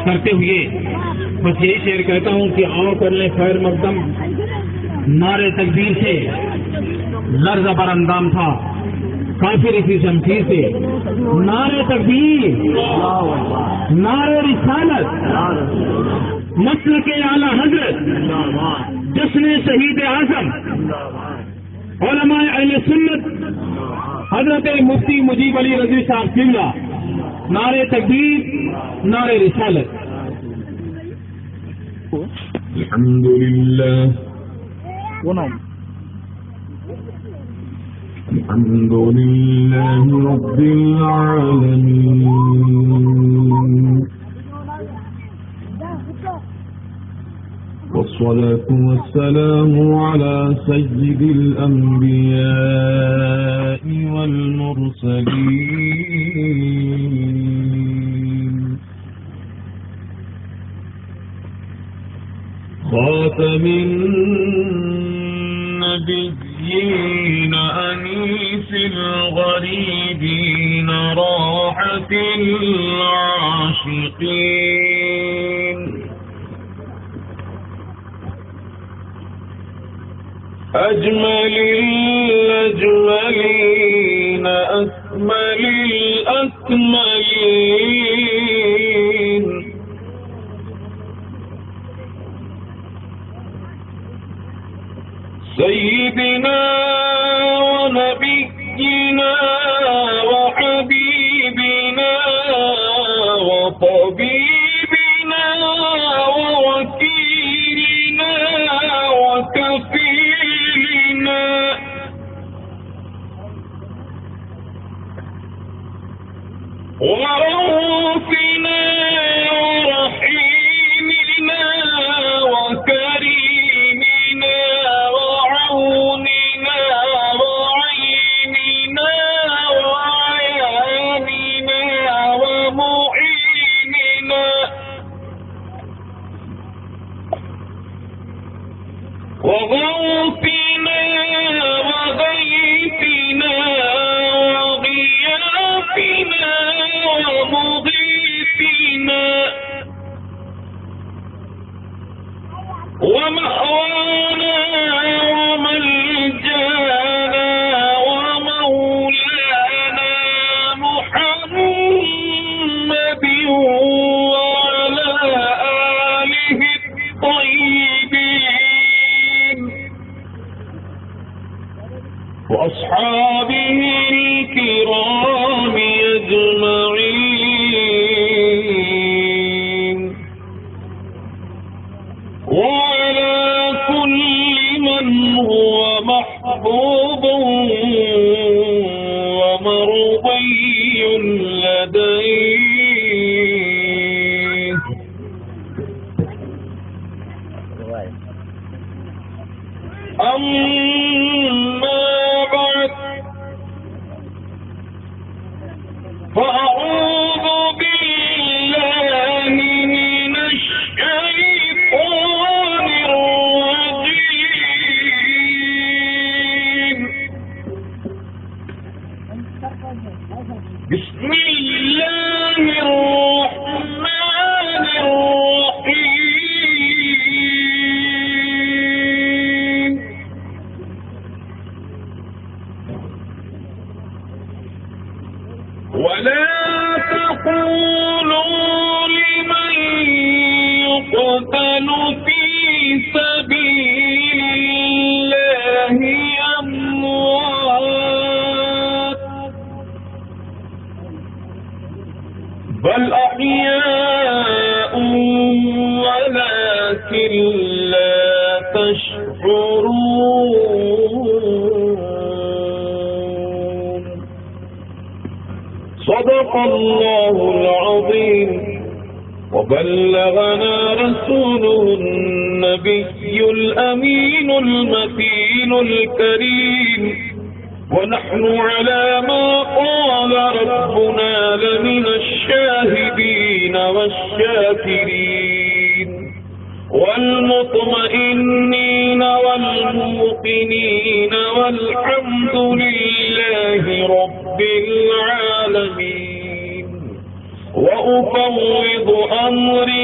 کرتے ہوئے بس یہی شعر کہتا ہوں کہ آؤ کر لیں خیر مقدم، نعرے تکبیر سے لرزہ بر اندام تھا کافر اسی شمشیر سے، نعرے تکبیر، نعرے رسالت، مسلک اعلی حضرت، جشن شہید اعظم، علماء اہل سنت حضرت مفتی مجیب علی رضوی صاحب قبلہ، نعرے تکبیر، نعرے رسالت۔ الحمدللہ الحمد لله رب العالمين والصلاة والسلام على سيد الأنبياء والمرسلين خاتم النبيين أنيس الغريبين راحة العاشقين أجمل الأجملين أكمل الأكملين سيدنا ونبينا وحبيبنا وطبيبنا ووكيلنا وكفيلنا ورؤوفنا ورحيمنا وكريمنا وعوننا وعيننا وعياننا ومعيننا وغوثنا وغيثنا وغياثنا ومغيثنا ومأوانا وملجانا ومولانا محمد وعلى آله الطيبين وأصحابه الكرام أجمعين وعلى كل من هو محبوب ومرضي لديه أما بعد فأعوذ بالله من الشيطان الرجيم بسم الله الرحمن الرحيم ولا تقولوا لمن يقتل في سبيل الله أموات بل أحياء ولكن لا تشعرون صدق الله العظيم وبلغنا رسوله النبي الأمين المتين الكريم ونحن على ما قال ربنا لمن الشاهدين والشاكرين والمطمئنين والموقنين والحمد لله رب العالمين وأفوض أمري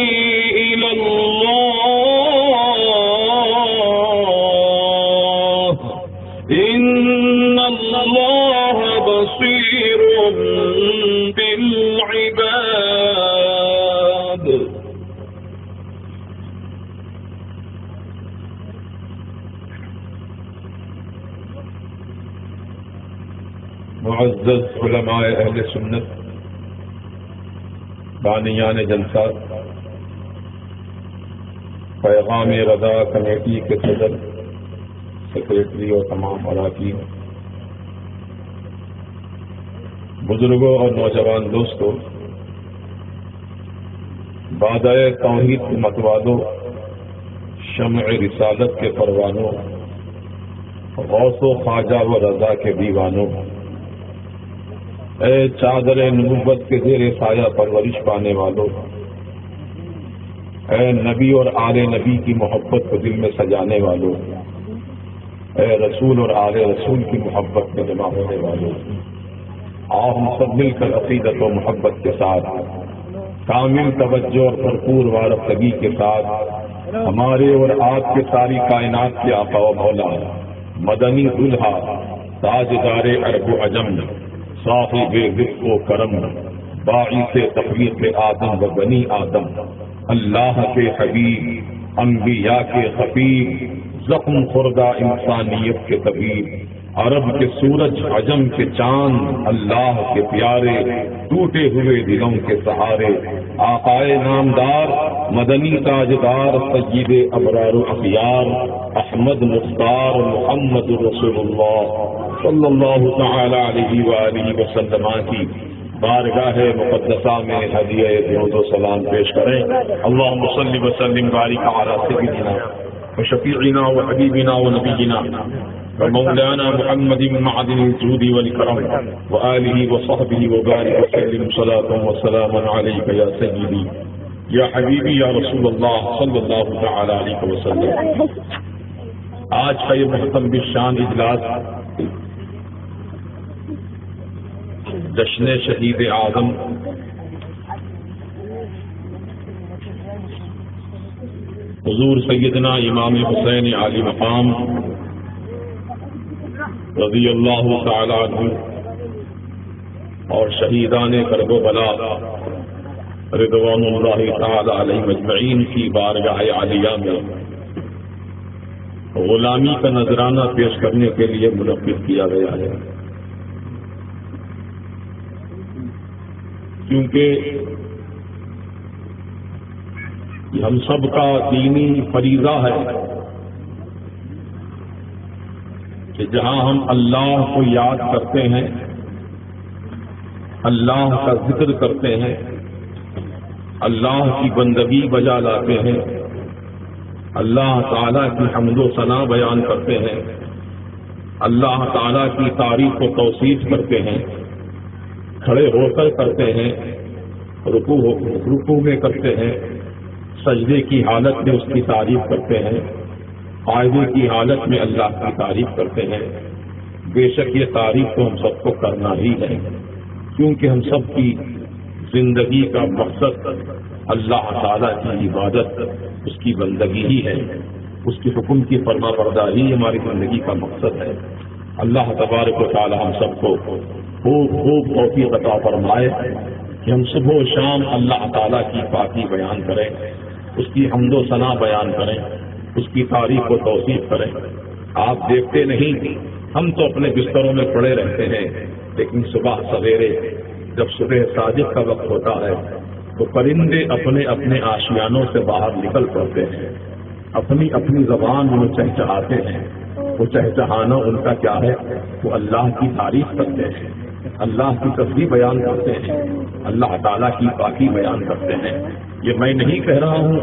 معزز علماء اہل سنت، بانیان جلسہ، پیغام رضا کمیٹی کے صدر، سیکریٹری اور تمام اراکین، بزرگوں اور نوجوان دوستوں، بادائے توحید کے متوالوں، شمع رسالت کے پروانوں، غوث و خواجہ و رضا کے دیوانوں، اے چادر نبوت کے زیر سایہ پرورش پانے والوں، اے نبی اور آل نبی کی محبت کو دل میں سجانے والوں، اے رسول اور آل رسول کی محبت میں جمع ہونے والوں، آؤ ہم سب مل کر عقیدت و محبت کے ساتھ، کامل توجہ اور بھرپور وارفتگی کے ساتھ ہمارے اور آپ کے ساری کائنات کے آقا و مولا، مدنی دلہا، تاجدار عرب و عجم، صاحب رزق و کرم، باعث تخلیق آدم و بنی آدم، اللہ کے حبیب، انبیاء کے خفیف، زخم خوردہ انسانیت کے طبیب، عرب کے سورج، عجم کے چاند، اللہ کے پیارے، ٹوٹے ہوئے دلوں کے سہارے، آقائے نامدار، مدنی تاجدار، سید ابرار و اخیار، احمد مختار محمد رسول اللہ صلی اللہ تعالی علیہ وآلہ وسلم کی بارگاہ مقدسہ میں ہدیہ درود و سلام پیش کریں۔ اللہم صلی وسلم وبارک علی سیدنا وشفیعنا وحبیبنا ونبینا ومولانا محمد معدن الجود والکرم وآلہ وصحبہ وبارک وسلم صلاة وسلام علیک یا سیدی یا حبیبی یا رسول اللہ صلی اللہ تعالی علیہ وسلم۔ آج کا یہ محترم بالشان اجلاس جشن شہید اعظم حضور سیدنا امام حسین عالی مقام رضی اللہ تعالی عنہ اور شہیدان کرب و بلا رضوان اللہ تعالی علیہ مجمعین کی بارگاہ عالیہ میں غلامی کا نذرانہ پیش کرنے کے لیے منعقد کیا گیا ہے، کیونکہ یہ ہم سب کا دینی فریضہ ہے کہ جہاں ہم اللہ کو یاد کرتے ہیں، اللہ کا ذکر کرتے ہیں، اللہ کی بندگی بجا لاتے ہیں، اللہ تعالیٰ کی حمد و ثنا بیان کرتے ہیں، اللہ تعالیٰ کی تعریف و توصیف کرتے ہیں، کھڑے ہو کر کرتے ہیں، رکوع میں کرتے ہیں، سجدے کی حالت میں اس کی تعریف کرتے ہیں، قاعدے کی حالت میں اللہ کی تعریف کرتے ہیں۔ بے شک یہ تعریف تو ہم سب کو کرنا ہی ہے، کیونکہ ہم سب کی زندگی کا مقصد اللہ تعالیٰ کی عبادت، اس کی بندگی ہی ہے، اس کے حکم کی فرما برداری ہماری زندگی کا مقصد ہے۔ اللہ تبارک و تعالی ہم سب کو خوب توفیق عطا فرمائے کہ ہم صبح و شام اللہ تعالیٰ کی پاکی بیان کریں، اس کی حمد و ثنا بیان کریں، اس کی تعریف و توصیف کریں۔ آپ دیکھتے نہیں، ہم تو اپنے بستروں میں پڑے رہتے ہیں، لیکن صبح سویرے جب صبح صادق کا وقت ہوتا ہے تو پرندے اپنے اپنے آشیانوں سے باہر نکل پڑتے ہیں، اپنی اپنی زبان میں چہچہاتے ہیں۔ وہ چہچہانا ان کا کیا ہے؟ وہ اللہ کی تعریف کرتے ہیں، اللہ کی تسبیح بیان کرتے ہیں، اللہ تعالیٰ کی پاکی بیان کرتے ہیں۔ یہ میں نہیں کہہ رہا ہوں،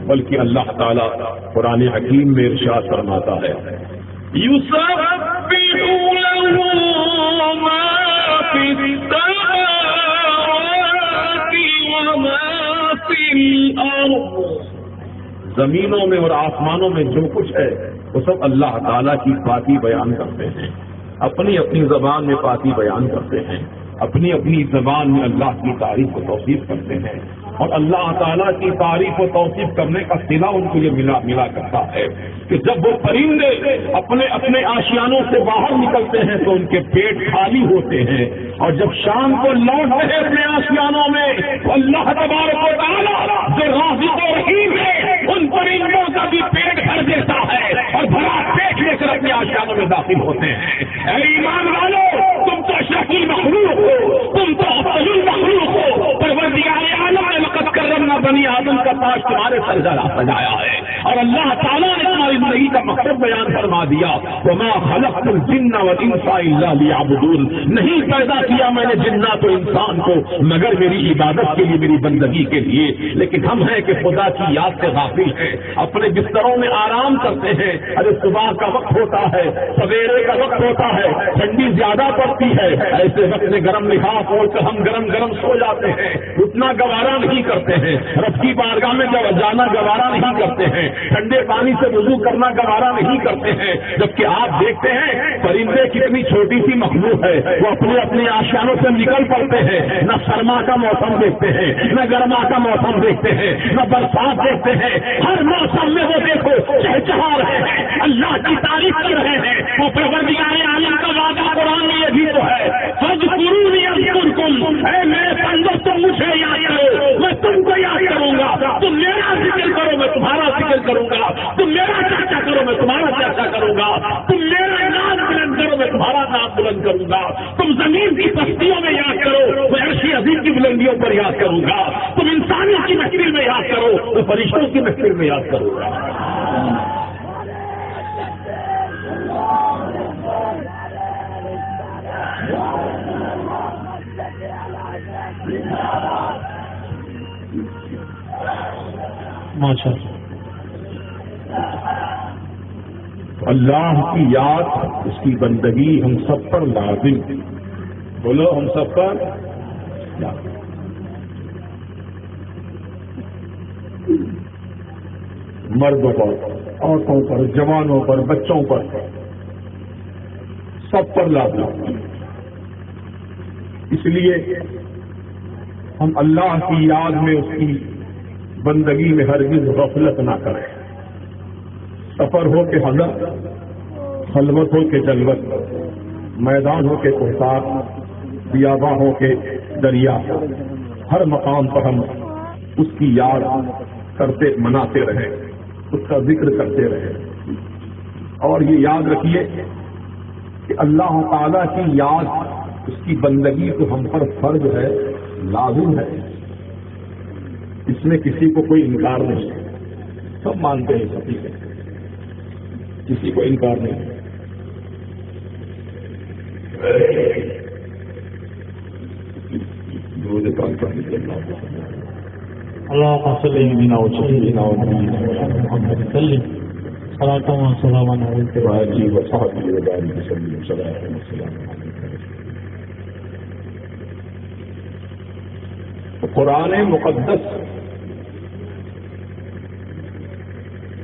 بلکہ اللہ تعالیٰ قرآن حکیم میں ارشاد فرماتا ہے، يسبح له ما في السماوات وما في الأرض۔ زمینوں میں اور آسمانوں میں جو کچھ ہے وہ سب اللہ تعالیٰ کی پاکی بیان کرتے ہیں، اپنی اپنی زبان میں پاکی بیان کرتے ہیں، اپنی اپنی زبان میں اللہ کی تعریف و توصیف کرتے ہیں، اور اللہ تعالیٰ کی تعریف و توصیف کرنے کا صلہ ان کو یہ ملا کرتا ہے کہ جب وہ پرندے اپنے اپنے آشیانوں سے باہر نکلتے ہیں تو ان کے پیٹ خالی ہوتے ہیں، اور جب شام کو لوٹتے ہیں اپنے آشیانوں میں تو اللہ تبارک و تعالیٰ جو رازق و رحیم ہے ان پرندوں کا بھی پیٹ بھر دیتا ہے اور بھرا پیٹ لے کر اپنے آشیانوں میں داخل ہوتے ہیں۔ اے ایمان والو، تم تو اشرف المخلوق بنی آدم کا تاج تمہارے سر سجایا ہے، اور اللہ تعالیٰ نے تمہاری زندگی کا مقصد بیان فرما دیا، وما خلقت الجن والانس الا لیعبدون، نہیں پیدا کیا میں نے جنات و انسان کو مگر میری عبادت کے لیے، میری بندگی کے لیے۔ لیکن ہم ہیں کہ خدا کی یاد سے غافل ہیں، اپنے بستروں میں آرام کرتے ہیں۔ ارے صبح کا وقت ہوتا ہے، سویرے کا وقت ہوتا ہے، ٹھنڈی زیادہ پڑتی ہے، ایسے وقت میں گرم لحاف اوڑھ کر ہم گرم گرم سو جاتے ہیں، اتنا گوارا نہیں کرتے ہیں، رب کی بارگاہ میں جانا گوارا نہیں کرتے ہیں، ٹھنڈے پانی سے وضو کرنا گوارا نہیں کرتے ہیں۔ جبکہ آپ دیکھتے ہیں پرندے کتنی چھوٹی سی مخلوق ہے، وہ اپنے اپنے آشیانوں سے نکل پڑتے ہیں، نہ سرما کا موسم دیکھتے ہیں، نہ گرما کا موسم دیکھتے ہیں، نہ برسات دیکھتے ہیں، ہر موسم میں وہ دیکھو چہچہا رہے ہیں، اللہ کی تعریف کر رہے ہیں۔ وہ پروردگار عالم کا وعدہ قرآن میں یہ بھی تو ہے، فاذکرونی اذکرکم، اے میرے بندو تم مجھے یاد کرو میں تم کو یاد کروں گا، تم میرا ذکر کرو میں تمہارا ذکر کروں گا، تم میرا چرچا کرو میں تمہارا چرچا کروں گا، تم میرا نام بلند کرو میں تمہارا نام بلند کروں گا، تم زمین کی پستیوں میں یاد کرو میں عرش عظیم کی بلندیوں پر یاد کروں گا، تم انسانوں کی محفل میں یاد کرو میں فرشتوں کی محفل میں یاد کروں گا۔ ماشاء اللہ کی یاد، اس کی بندگی ہم سب پر لازم، بولو ہم سب پر لازم۔ مردوں پر، عورتوں پر، جوانوں پر، بچوں پر، سب پر لازم۔ اس لیے ہم اللہ کی یاد میں، اس کی بندگی میں ہرگز غفلت نہ کریں۔ سفر ہو کے حضرت، خلوت ہو کے جلوت، میدان ہو کے کوہسار، بیاباں ہو کے دریا، ہر مقام پر ہم اس کی یاد کرتے مناتے رہیں، اس کا ذکر کرتے رہیں۔ اور یہ یاد رکھیے کہ اللہ تعالیٰ کی یاد، اس کی بندگی تو ہم پر فرض ہے، لازم ہے، اس میں کسی کو کوئی انکار نہیں ہے، سب مانتے ہیں، سبھی ہے، کسی کو انکار نہیں ہے۔ اللهم صل على سيدنا محمد وسلم صلاة وسلاما عليك وآله وصحبه وبارك وسلم صلاة وسلام عليك۔ قرآن مقدس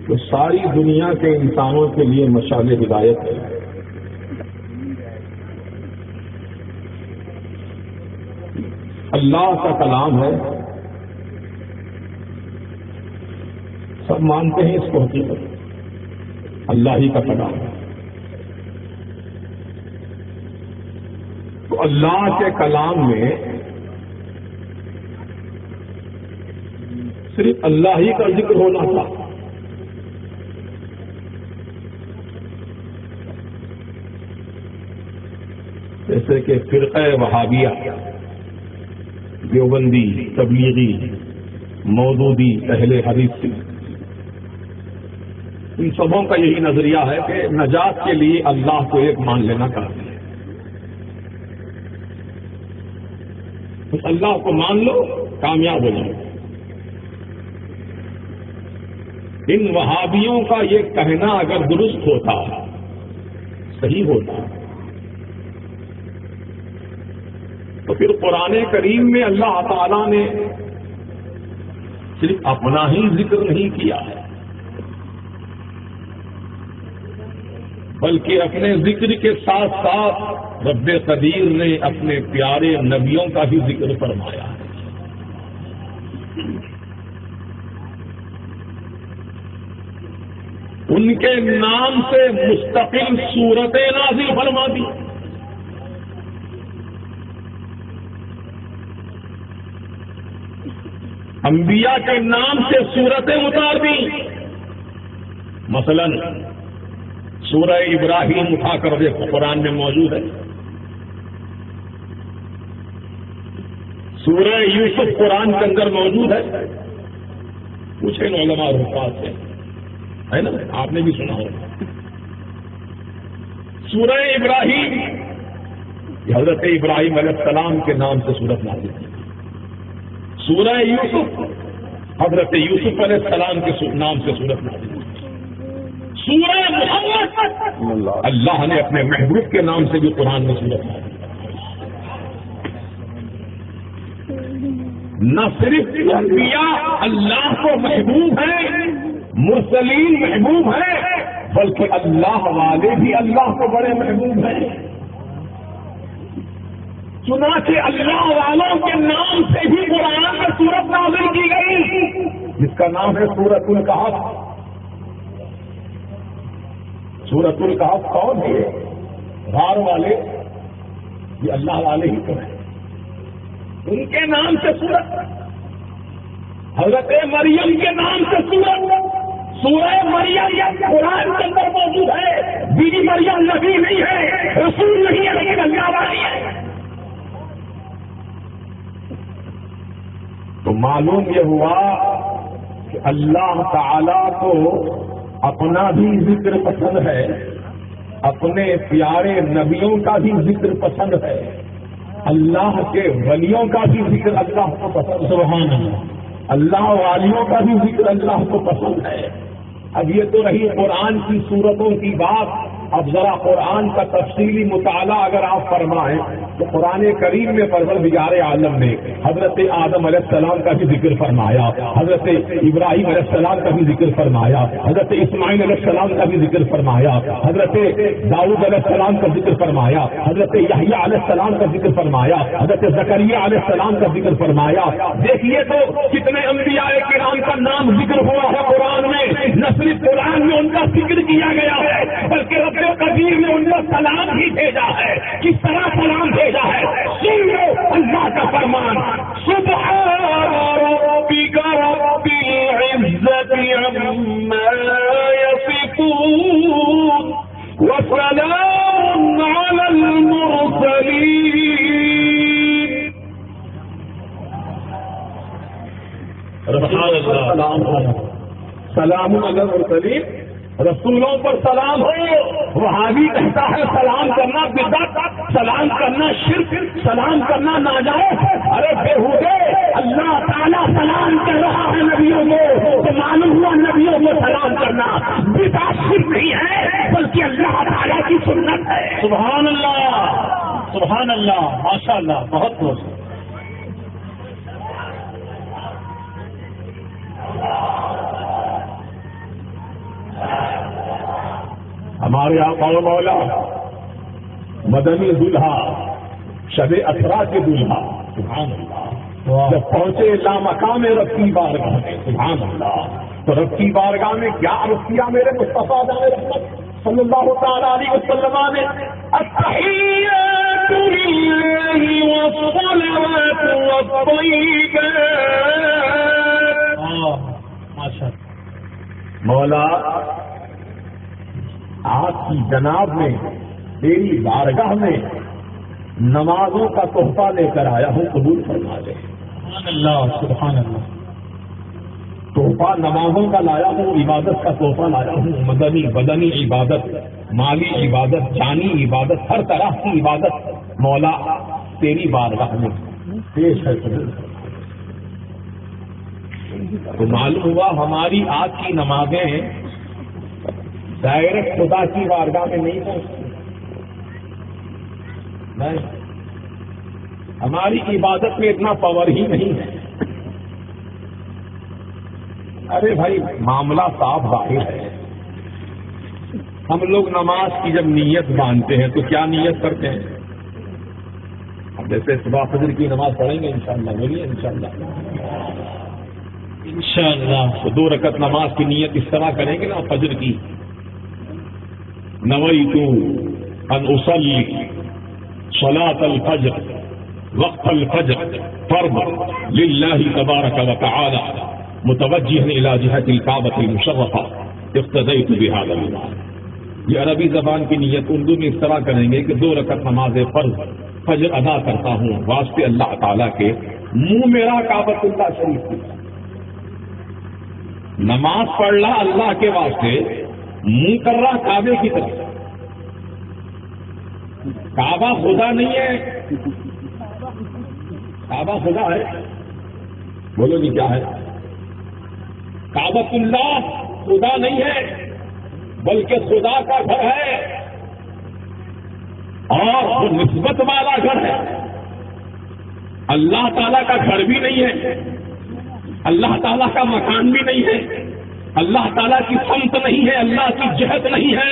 تو ساری دنیا کے انسانوں کے لیے مشعل ہدایت ہے۔ اللہ کا کلام ہے، سب مانتے ہیں اس کو حقیقت، اللہ ہی کا کلام ہے۔ تو اللہ کے کلام میں صرف اللہ ہی کا ذکر ہونا تھا۔ جیسے کہ فرقہ وہابیہ، دیوبندی، تبلیغی، مودودی، اہل حدیث، ان سبوں کا یہی نظریہ ہے کہ نجات کے لیے اللہ کو ایک مان لینا کافی ہے۔ تو اللہ کو مان لو، کامیاب ہو جاؤ۔ ان وہابیوں کا یہ کہنا اگر درست ہوتا، صحیح ہوتا، تو پھر قرآن کریم میں اللہ تعالیٰ نے صرف اپنا ہی ذکر نہیں کیا ہے، بلکہ اپنے ذکر کے ساتھ ساتھ رب قدیر نے اپنے پیارے نبیوں کا بھی ذکر فرمایا ہے۔ ان کے نام سے مستقل سورتیں نازل فرما دی۔ انبیاء کے نام سے سورتیں اتار دی۔ مثلا سورہ ابراہیم اٹھا کر دیکھو، قرآن میں موجود ہے۔ سورہ یوسف قرآن کے اندر موجود ہے۔ پوچھے علماء اور حفاظ سے، ہے نا، آپ نے بھی سنا ہوگا۔ سورہ ابراہیم، حضرت ابراہیم علیہ السلام کے نام سے سورت نازل کی۔ سورہ یوسف، حضرت یوسف علیہ السلام کے نام سے سورت نازل کی۔ سورہ محمد، اللہ نے اپنے محبوب کے نام سے بھی قرآن میں سورت نازل کی۔ نہ صرف انبیاء اللہ کو محبوب ہیں، مرسلین محبوب ہیں، بلکہ اللہ والے بھی اللہ کو بڑے محبوب ہیں۔ چنانچہ اللہ والوں کے نام سے بھی قرآن میں سورت نازل کی گئی، جس کا نام ہے سورۃ الکہف۔ سورۃ الکہف کون ہے؟ غار والے، یہ اللہ والے ہی تو ہیں، ان کے نام سے سورت۔ حضرت مریم کے نام سے سورت، سورہ مریم قرآن کے اندر موجود ہے۔ بی بی مریم نبی نہیں ہے، رسول نہیں ہے، لیکن اللہ والی ہے۔ تو معلوم یہ ہوا کہ اللہ تعالی کو اپنا بھی ذکر پسند ہے، اپنے پیارے نبیوں کا بھی ذکر پسند ہے، اللہ کے ولیوں کا بھی ذکر اللہ کو پسند ہے، سبحان اللہ، اللہ والیوں کا بھی ذکر اللہ کو پسند ہے۔ اب یہ تو رہی قرآن کی صورتوں کی بات، اب ذرا قرآن کا تفصیلی مطالعہ اگر آپ فرمائیں تو قرآن کریم میں پروردگار عالم نے حضرت آدم علیہ السلام کا بھی ذکر فرمایا، حضرت ابراہیم علیہ السلام کا بھی ذکر فرمایا، حضرت اسماعیل علیہ السلام کا بھی ذکر فرمایا، حضرت داؤد علیہ السلام کا ذکر فرمایا، حضرت یحییٰ علیہ السلام کا ذکر فرمایا، حضرت زکریا علیہ السلام کا ذکر فرمایا۔ دیکھیے تو کتنے انبیاء کرام کا نام ذکر ہوا ہے قرآن میں، نہ صرف قرآن میں ان کا ذکر کیا گیا ہے بلکہ رب قدیر نے ان کا سلام بھی بھیجا ہے۔ کس طرح سلام بھیجا ہے؟ سن لو اللہ کا فرمان، سبحان ربک رب العزة عما يصفون وسلام على المرسلين۔ سلام علی المرسلین، رسولوں پر سلام ہو۔ وہابی کہتا ہے سلام کرنا بدعت، سلام کرنا شرک، سلام کرنا ناجائز۔ ارے بےہودے، اللہ تعالیٰ سلام کر رہا ہے نبیوں کو، تو معلوم ہوا نبیوں کو سلام کرنا بدعت شرک نہیں ہے بلکہ اللہ تعالیٰ کی سنت ہے۔ سبحان اللہ، سبحان اللہ، ماشاء اللہ، بہت بہت ہمارے آقا و مولا مدنی دولہا، شب اسرا کے دولہا، سبحان اللہ، جب پہنچے لامقام رب کی بارگاہ میں، سبحان اللہ، تو رب کی بارگاہ میں کیا عرض کیا میرے مصطفیٰ جان رحمت صلی اللہ تعالی علیہ وسلم نے؟ التحیات للہ والصلوات والطیبات۔ مولا آپ کی جناب میں تیری بارگاہ میں نمازوں کا تحفہ لے کر آیا ہوں، قبول فرما دے۔ سبحان اللہ، سبحان اللہ۔ تحفہ نمازوں کا لایا ہوں، عبادت کا تحفہ لایا ہوں، مدنی بدنی عبادت، مالی عبادت، جانی عبادت، ہر طرح کی عبادت مولا تیری بارگاہ میں پیش ہے۔ تو معلوم ہوا ہماری آج کی نمازیں ڈائریکٹ خدا کی بارگاہ میں نہیں پہنچتی، نہیں، ہماری عبادت میں اتنا پاور ہی نہیں ہے۔ ارے بھائی معاملہ صاف ظاہر ہے، ہم لوگ نماز کی جب نیت باندھتے ہیں تو کیا نیت کرتے ہیں؟ اب جیسے صبح فجر کی نماز پڑھیں گے انشاءاللہ، بولیے انشاءاللہ، انشاءاللہ تو 2 رکعت نماز کی نیت اس طرح کریں گے نا فجر کی، نویت ان اصلی صلاة الفجر وقت الفجر فرض للہ تبارک و تعالی متوجہ الى جہت الکعبۃ المشرفہ اقتدیت بہذا النظام۔ یہ عربی زبان کی نیت اردو میں اس طرح کریں گے کہ 2 رکعت نماز فرض فجر ادا کرتا ہوں واسطے اللہ تعالیٰ کے، منہ میرا کعبۃ اللہ شریف کی، نماز پڑھ رہا اللہ کے واسطے، منہ کر رہا کعبے کی طرف۔ کعبہ خدا نہیں ہے، کعبہ خدا ہے؟ بولو نہیں کیا ہے؟ کعبۃ اللہ خدا نہیں ہے بلکہ خدا کا گھر ہے، اور وہ نسبت والا گھر ہے۔ اللہ تعالیٰ کا گھر بھی نہیں ہے، اللہ تعالیٰ کا مکان بھی نہیں ہے، اللہ تعالیٰ کی سمت نہیں ہے، اللہ کی جہت نہیں ہے،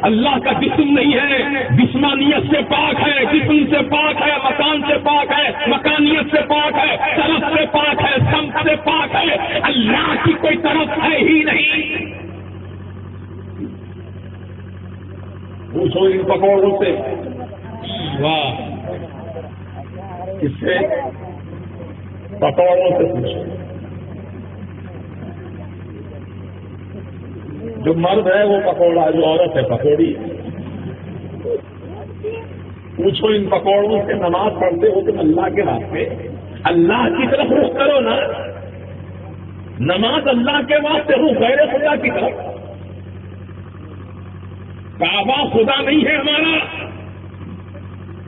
اللہ کا جسم نہیں ہے، جسمانیت سے پاک ہے، جسم سے پاک ہے، مکان سے پاک ہے، مکانیت سے پاک ہے، طرف سے پاک ہے، سمت سے پاک ہے۔ اللہ کی کوئی طرف ہے ہی نہیں۔ پوچھو ان پکوڑوں سے، واہ، اس سے پکوڑوں سے پوچھو۔ جو مرد ہے وہ پکوڑا، جو عورت ہے پکوڑی۔ پوچھو ان پکوڑوں سے، نماز پڑھتے ہو تم اللہ کے واسطے، اللہ کی طرف رخ کرو نا۔ نماز اللہ کے واسطے، رخ غیر خدا کی طرف۔ کعبہ خدا نہیں ہے ہمارا،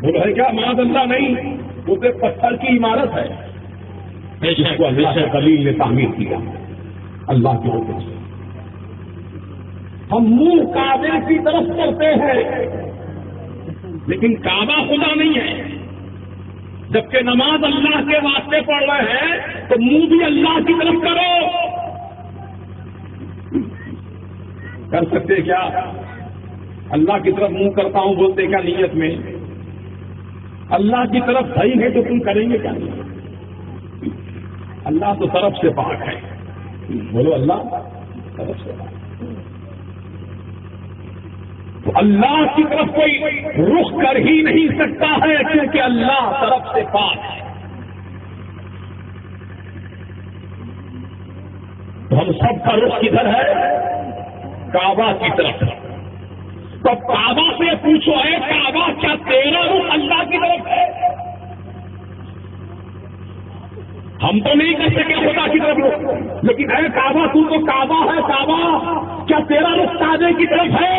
وہ ہے کیا؟ معاذ اللہ نہیں، وہ تو پتھر کی عمارت ہے جس کو اللہ کے خلیل نے تعمیر کیا اللہ کے حکم سے۔ ہم منہ کعبے کی طرف کرتے ہیں لیکن کعبہ خدا نہیں ہے۔ جبکہ نماز اللہ کے واسطے پڑھ رہے ہیں تو منہ بھی اللہ کی طرف کرو۔ کر سکتے کیا؟ اللہ کی طرف منہ کرتا ہوں بولتے کیا نیت میں؟ اللہ کی طرف صحیح ہے تو تم کریں گے کیا؟ اللہ تو طرف سے پاک ہے، بولو اللہ طرف سے پاک۔ تو اللہ کی طرف کوئی رخ کر ہی نہیں سکتا ہے کیونکہ اللہ طرف سے پاک ہے۔ تو ہم سب کا رخ کدھر ہے؟ کعبہ کی طرف۔ تو کعبہ سے پوچھو، ہے کعبہ کیا تیرا رخ اللہ کی طرف ہے؟ ہم تو نہیں کر سکے خدا کی طرف رخ، لیکن اے کعبہ تو کعبہ ہے، کعبہ کیا تیرا رخ کعبے کی طرف ہے؟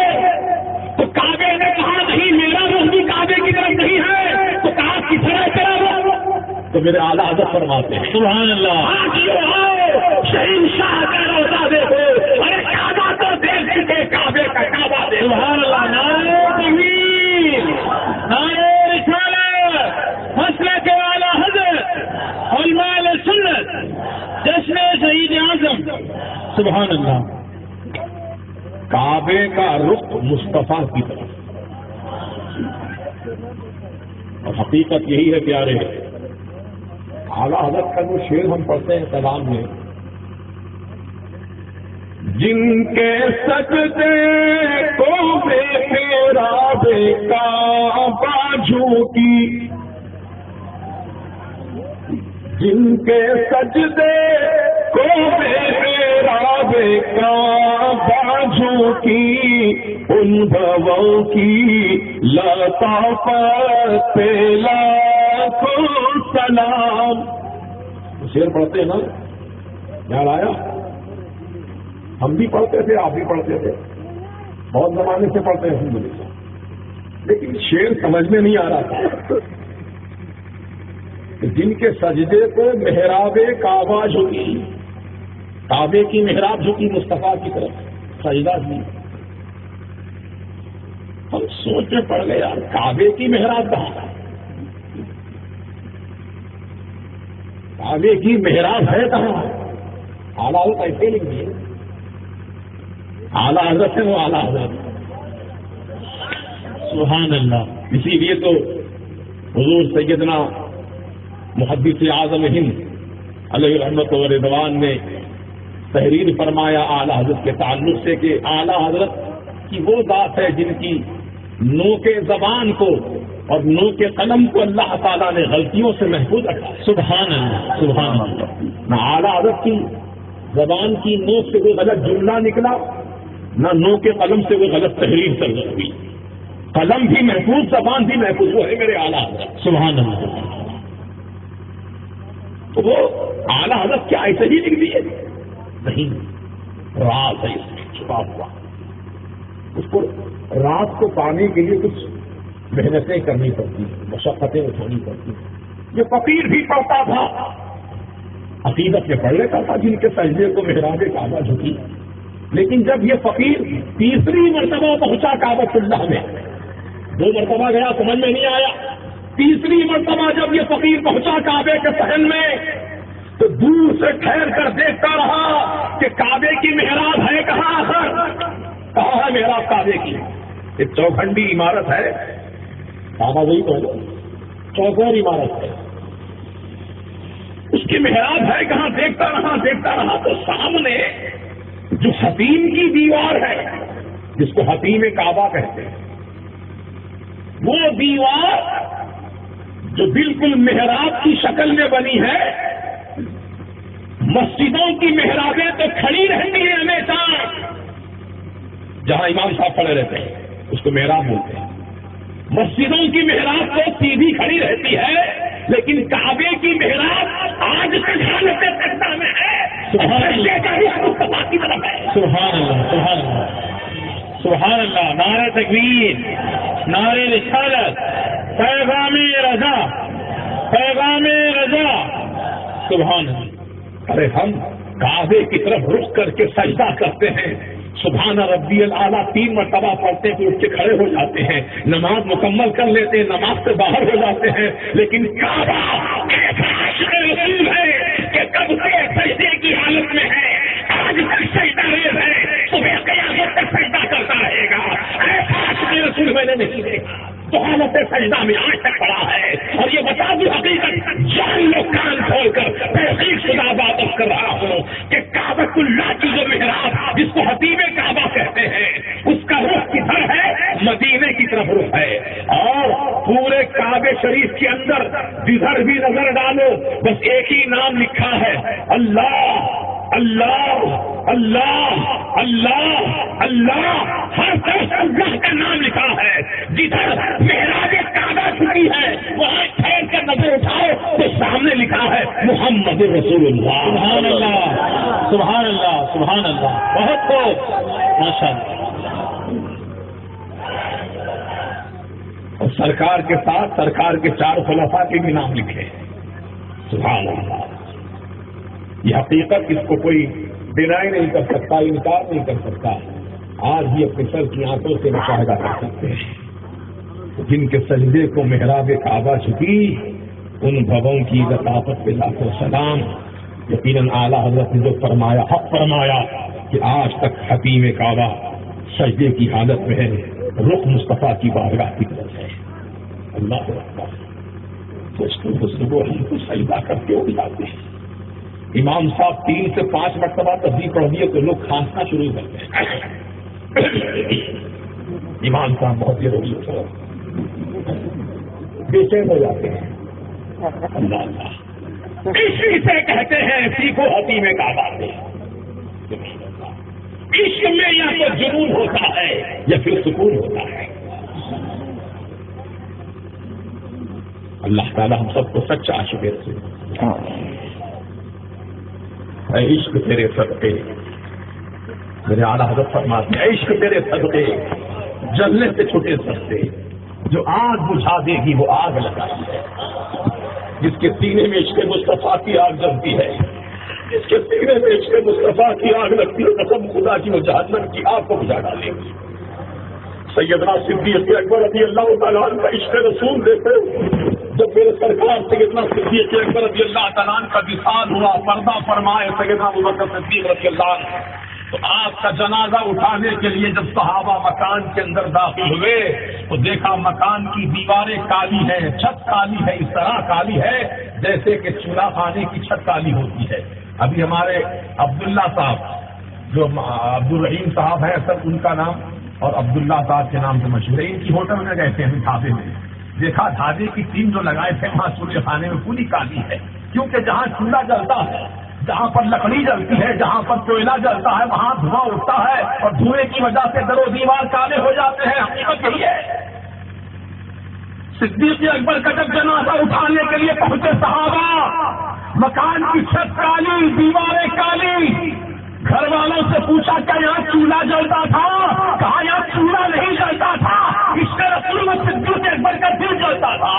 تو کعبے نے کہا نہیں، میرا رخ بھی کعبے کی طرف نہیں ہے۔ تو کہا کس طرح تیرا رخ؟ تو میرے اعلیٰ حضرت فرماتے ہیں سبحان اللہ، شہنشاہ کا روزہ دیکھو، ارے کعبہ تو دیکھ چکے، کعبے کا کعبہ دیکھو۔ سبحان اللہ، نعرہ تکبیر، نعرہ رسالت، مسلک اعلیٰ حضرت، علماء سنت، جشن شہید اعظم، سبحان اللہ۔ کعبے کا رخ مصطفیٰ کی طرف، اور حقیقت یہی ہے پیارے۔ اعلیٰ حضرت کا جو شعر ہم پڑھتے ہیں کلام میں، جن کے سجدے کو بے تیرا بے کعبہ جھوٹی، جن کے سجدے کو بے تیرا بے کعبہ جھوٹی، ان بھووں کی لطافت پہ لاکھوں سلام۔ شعر پڑھتے ہیں نا، یاد آیا؟ ہم بھی پڑھتے تھے، آپ بھی پڑھتے تھے، بہت زمانے سے پڑھتے ہیں الحمد للہ، لیکن شعر سمجھ میں نہیں آ رہا تھا۔ جن کے سجدے کو محراب کعبہ جھکی، کعبے کی محراب جھکی مصطفیٰ کی طرف سجدہ کی۔ ہم سوچ میں پڑ گئے یار، کعبے کی محراب کہاں؟ کعبے کی محراب ہے کہاں؟ اعلیٰ حضرت ایسے لکھ دیے، اعلیٰ حضرت ہے وہ اعلیٰ حضرت، سبحان اللہ۔ اسی لیے تو حضور سیدنا محدث اعظم ہند علیہ رحمت و رضوان نے تحریر فرمایا اعلیٰ حضرت کے تعلق سے کہ اعلیٰ حضرت کی وہ ذات ہے جن کی نوک زبان کو اور نوک قلم کو اللہ تعالیٰ نے غلطیوں سے محفوظ رکھا۔ سبحان اللہ، سبحان اللہ۔ نہ اعلیٰ حضرت کی زبان کی نوک سے کوئی غلط جملہ نکلا، نہ نوک قلم سے کوئی غلط تحریر سرزد ہوئی۔ قلم بھی محفوظ، زبان بھی محفوظ، وہ ہے میرے اعلیٰ حضرت، سبحان اللہ۔ تو وہ اعلیٰ حضرت کیا ایسے ہی لکھ دیے؟ نہیں، راز ہے اس میں چھپا ہوا. اس کو راز کو پانے کے لیے کچھ محنتیں کرنی پڑتی ہیں, مشقتیں اٹھانی پڑتی ہیں. یہ فقیر بھی پڑھتا تھا, عقیدت میں پڑھ لیتا تھا جن کے سجدے کو محراب کعبہ جھکی. لیکن جب یہ فقیر تیسری مرتبہ پہنچا کعبۃ اللہ میں, 2 مرتبہ گیا سمجھ میں نہیں آیا, تیسری مرتبہ جب یہ فقیر پہنچا کعبے کے صحن میں تو دور سے ٹھہر کر دیکھتا رہا کہ کعبے کی محراب ہے کہاں, آخر کہاں ہے محراب کعبے کی؟ ایک چوکھنڈی عمارت ہے, کعبہ وہی تو چوکور عمارت ہے, اس کی محراب ہے کہاں؟ دیکھتا رہا تو سامنے جو حتیم کی دیوار ہے, جس کو حتیم کعبہ کہتے ہیں, وہ دیوار جو بالکل محراب کی شکل میں بنی ہے. مسجدوں کی محرابیں تو کھڑی رہتی ہیں ہمیشہ, جہاں امام صاحب کھڑے رہتے ہیں اس کو محراب بولتے ہیں. مسجدوں کی محراب تو سیدھی کھڑی رہتی ہے, لیکن کعبے کی محراب آج تک حالت سجدہ میں ہے. سبحان اللہ, کی طرف ہے. سبحان اللہ, سبحان اللہ, سبحان اللہ. نعرہ تکبیر, نعرہ رسالت, پیغام رضا, پیغام رضا. سبحان اللہ. ارے ہم کعبے کی طرف رخ کر کے سجدہ کرتے ہیں, سبحان ربی الاعلیٰ 3 مرتبہ پڑھتے ہیں, پھر اٹھ کے کھڑے ہو جاتے ہیں, نماز مکمل کر لیتے ہیں, نماز سے باہر ہو جاتے ہیں. لیکن کعبہ ایسا عاشق رسول ہے کہ کب سے سجدے کی حالت میں ہے, آج تک سجدہ ریز ہے, صبح قیامت تک سجدہ کرتا رہے گا. ایسا عاشق رسول میں نے نہیں دیکھا تو حالت سجدہ میں آج تک پڑا ہے. اور یہ بتا دوں حقیقت, جان لو کان کھول کر تحقیق شدہ بات کر رہا ہوں کہ کعبۃ اللہ کی جو محراب جس کو حتیم کعبہ کہتے ہیں, اس کا رخ کدھر ہے؟ مدینے کی طرف رخ ہے. اور پورے کعبے شریف کے اندر جدھر بھی نظر ڈالو بس ایک ہی نام لکھا ہے, اللہ اللہ اللہ اللہ اللہ. ہر طرف اللہ کا نام لکھا ہے. جدھر محراب کعبہ چھٹی ہے وہاں ٹھہر کر نظر اٹھاؤ تو سامنے لکھا ہے محمد رسول اللہ. سبحان اللہ, سبحان اللہ, سبحان اللہ. بہت خوب, ماشاء اللہ. اور سرکار کے ساتھ سرکار کے 4 خلفاء کے بھی نام لکھے. سبحان اللہ. یہ حقیقت, اس کو کوئی ڈینائی نہیں کر سکتا, انکار نہیں کر سکتا. آج بھی اپنے سر کی آنکھوں سے مشاہدہ کر سکتے ہیں. جن کے سجدے کو محراب کعبہ چھپی, ان بھووں کی لطافت پہ لاکھوں سلام. یقیناً اعلیٰ حضرت نے جو فرمایا, حق فرمایا کہ آج تک حتیم کعبہ سجدے کی حالت میں ہے, رخ مصطفیٰ کی بارگاہ کی طرف ہے. اللہ اکبر. تو اس کو بزرگوں ہم کو سجدہ کر کے اٹھ جاتے ہیں. امام صاحب 3 سے 5 مرتبہ تسبیح پڑھ دیے تو لوگ کھانسنا شروع کرتے ہیں. امام صاحب بہت دیر ہو بے چین ہو جاتے ہیں. اللہ اللہ. اسی سے کہتے ہیں سیکھو حتیم کعبہ سے. عشق میں یا تو جنون ہوتا ہے یا پھر سکون ہوتا ہے. اللہ تعالیٰ ہم سب کو سچا عاشق سے. اے عشق تیرے صدقے, میرے اعلیٰ حضرت فرماتے ہیں, عشق تیرے صدقے جلنے سے چھٹے سکتے. جو آگ بجھا دے گی وہ آگ لگائی ہے. جس کے سینے میں عشق مصطفیٰ کی آگ جلتی ہے, جس کے سینے میں عشق مصطفیٰ کی آگ لگتی ہے, قسم خدا کی وہ جہنم کی آگ کو بجھا ڈالے گی. سیدنا صدیق اکبر رضی اللہ تعالیٰ عنہ کا عشق رسول دیکھو. جب میرے سرکار سیدنا صدیق اکبر رضی اللہ تعالیٰ عنہ کا وصال ہوا, پردہ فرمائے سیدنا ابوبکر صدیق رضی اللہ عنہ, تو آپ کا جنازہ اٹھانے کے لیے جب صحابہ مکان کے اندر داخل ہوئے تو دیکھا مکان کی دیواریں کالی ہیں, چھت کالی ہے, اس طرح کالی ہے جیسے کہ چولہا خانے کی چھت کالی ہوتی ہے. ابھی ہمارے عبداللہ صاحب جو عبد الرحیم صاحب ہیں, سر ان کا نام اور عبداللہ صاحب کے نام سے مشہور ہے. ان کی ہوٹل میں گئے تھے ہم ڈھابے میں, دیکھا دھاگے کی ٹیم جو لگائے تھے وہاں چولہے خانے میں پوری کالی ہے. کیونکہ جہاں چولہا جلتا ہے, جہاں پر لکڑی جلتی ہے, جہاں پر کوئلہ جلتا ہے, وہاں دھواں اٹھتا ہے اور دھوئے کی وجہ سے در و دیوار کالے ہو جاتے ہیں. حقیقت یہی ہے. صدیق اکبر کا جب جنازہ اٹھانے کے لیے پہنچے صحابہ, مکان کی چھت کالی, دیواریں کالی, گھر والوں سے پوچھا کیا یہاں چولہا جلتا تھا؟ کہا یہاں چولہا نہیں جلتا تھا، اس کے رسول میں صدیق اکبر کا دل جلتا تھا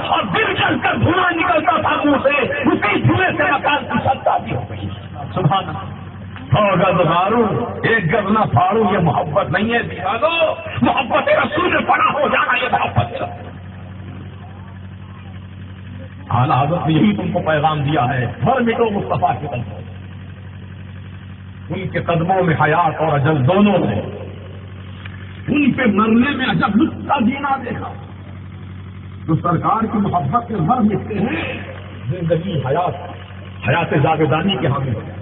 اور دل جل کر دھواں نکلتا تھا منہ سے، اسی دھوئیں سے مکان کی چھت تعبیر ہو گئی۔ سبحان اللہ۔ 100 گز مارو 1 گز نہ پھاڑو، یہ محبت نہیں ہے، دکھا دو محبت رسول میں پڑا ہو جانا، یہ محبت ہے۔ اعلیٰ حضرت نے یہی تم کو پیغام دیا ہے، مر مٹو مصطفیٰ کے قدموں، ان کے قدموں میں حیات اور اجل دونوں میں، ان پہ مرنے میں عجب لطف کا جینا دیکھا۔ جو سرکار کی محبت میں مر مٹتے ہیں، زندگی حیات جاویدانی کے حامی ہو جائے۔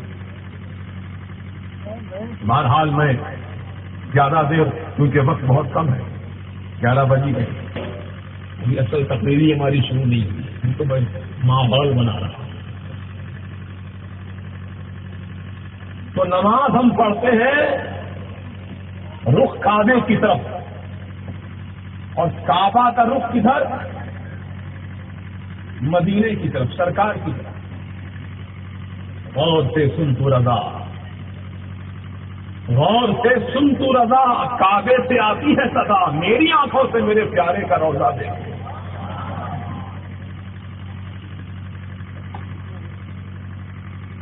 بہرحال میں زیادہ دیر، کیونکہ وقت بہت کم ہے، 11 بجے ہے، ابھی اصل تقریری ہماری شروع نہیں ہوئی، ہم تو میں ماحول بنا رہا ہوں۔ تو نماز ہم پڑھتے ہیں رخ کعبے کی طرف، اور کعبہ کا رخ کدھر؟ مدینے کی طرف، سرکار کی طرف۔ غور سے سن تو رضا، غور سے سن تو رضا، کعبے سے آتی ہے صدا، میری آنکھوں سے میرے پیارے کا روضہ دیکھو۔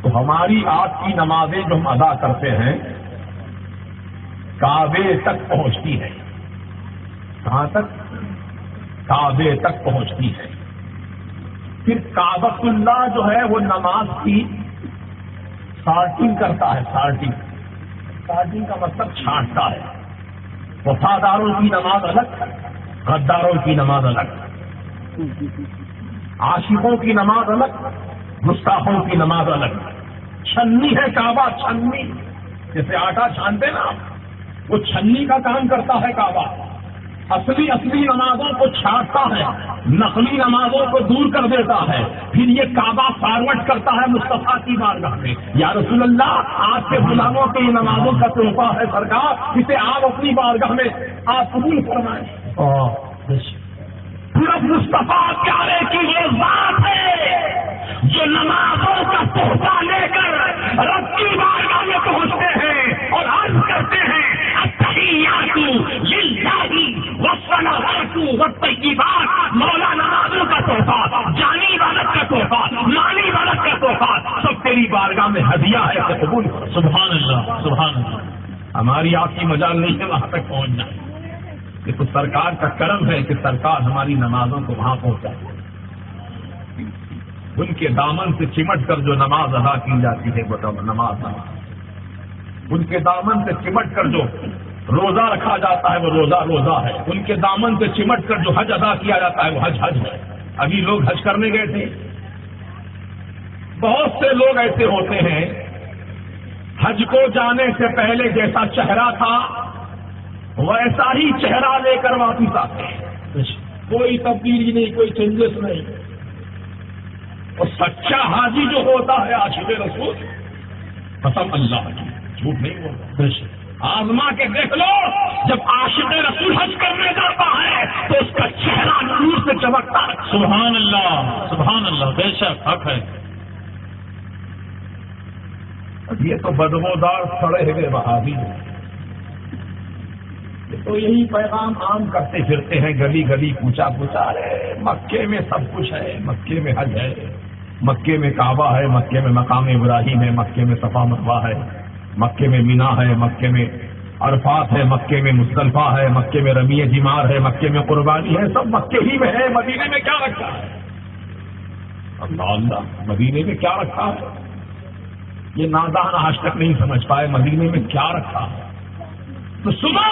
تو ہماری آپ کی نمازیں جو ہم ادا کرتے ہیں کعبے تک پہنچتی ہے۔ کہاں تک؟ کعبے تک پہنچتی ہے۔ پھر کعبۃ اللہ جو ہے وہ نماز کی سارٹنگ کرتا ہے، سارٹنگ کا مطلب چھانٹتا ہے۔ وفاداروں کی نماز الگ، غداروں کی نماز الگ، عاشقوں کی نماز الگ، گستاخوں کی نماز الگ۔ چھنی ہے کعبہ، چھنی، جیسے آٹا چھانتے نا، وہ چھنی کا کام کرتا ہے کعبہ۔ اصلی نمازوں کو چھانٹتا ہے، نقلی نمازوں کو دور کر دیتا ہے، پھر یہ کعبہ فارورڈ کرتا ہے مصطفیٰ کی بارگاہ میں۔ یا رسول اللہ، آپ کے غلاموں کی نمازوں کا تحفہ ہے سرکار، اسے آپ اپنی بارگاہ میں آپ قبول فرمائیں۔ صرف مصطفیٰ پیارے کی یہ ذات ہے جو نمازوں کا تحفہ لے کر رب کی بارگاہ میں پہنچتے ہیں اور عرض کرتے ہیں التحیات للہ والصلوات والطیبات۔ مولا نمازوں کا تحفہ، جانی عبادت کا تحفہ، مالی عبادت کا تحفہ سب تیری بارگاہ میں ہدیہ ہے، تو قبول۔ سبحان اللہ، سبحان اللہ۔ ہماری آپ کی مجال نہیں ہے وہاں تک پہنچنا، یہ تو سرکار کا کرم ہے کہ سرکار ہماری نمازوں کو وہاں پہنچائے۔ ان کے دامن سے چمٹ کر جو نماز ادا کی جاتی ہے وہ نماز، ان کے دامن سے چمٹ کر جو روزہ رکھا جاتا ہے وہ روزہ ہے، ان کے دامن سے چمٹ کر جو حج ادا کیا جاتا ہے وہ حج ہے۔ ابھی لوگ حج کرنے گئے تھے، بہت سے لوگ ایسے ہوتے ہیں حج کو جانے سے پہلے جیسا چہرہ تھا ویسا ہی چہرہ لے کر واپس آتے ہیں، کوئی تبدیلی نہیں، کوئی چینجز نہیں۔ اور سچا حاجی جو ہوتا ہے عاشق رسول، قسم اللہ کی، جھوٹ نہیں بولتا، آزما کے دیکھ لو، جب عاشق رسول حج کرنے جاتا ہے تو اس کا چہرہ نور سے چمکتا ہے۔ سبحان اللہ، سبحان اللہ، بے شک حق ہے۔ اب یہ تو بدبودار سڑے ہوئے وہابی ہیں، تو یہی پیغام عام کرتے پھرتے ہیں، گلی گلی پوچھا ارے مکے میں سب کچھ ہے، مکے میں حج ہے، مکے میں کعبہ ہے، مکے میں مقام ابراہیم ہے، مکے میں صفا مروہ ہے، مکے میں مینا ہے، مکے میں عرفات ہے، مکے میں مزدلفہ ہے، مکے میں رمی جمار ہے، مکے میں قربانی ہے، سب مکے ہی میں ہے، مدینے میں کیا رکھا ہے؟ اللہ اللہ، مدینے میں کیا رکھا ہے؟ یہ نادان آج تک نہیں سمجھ پائے مدینے میں کیا رکھا ہے۔ تو صبح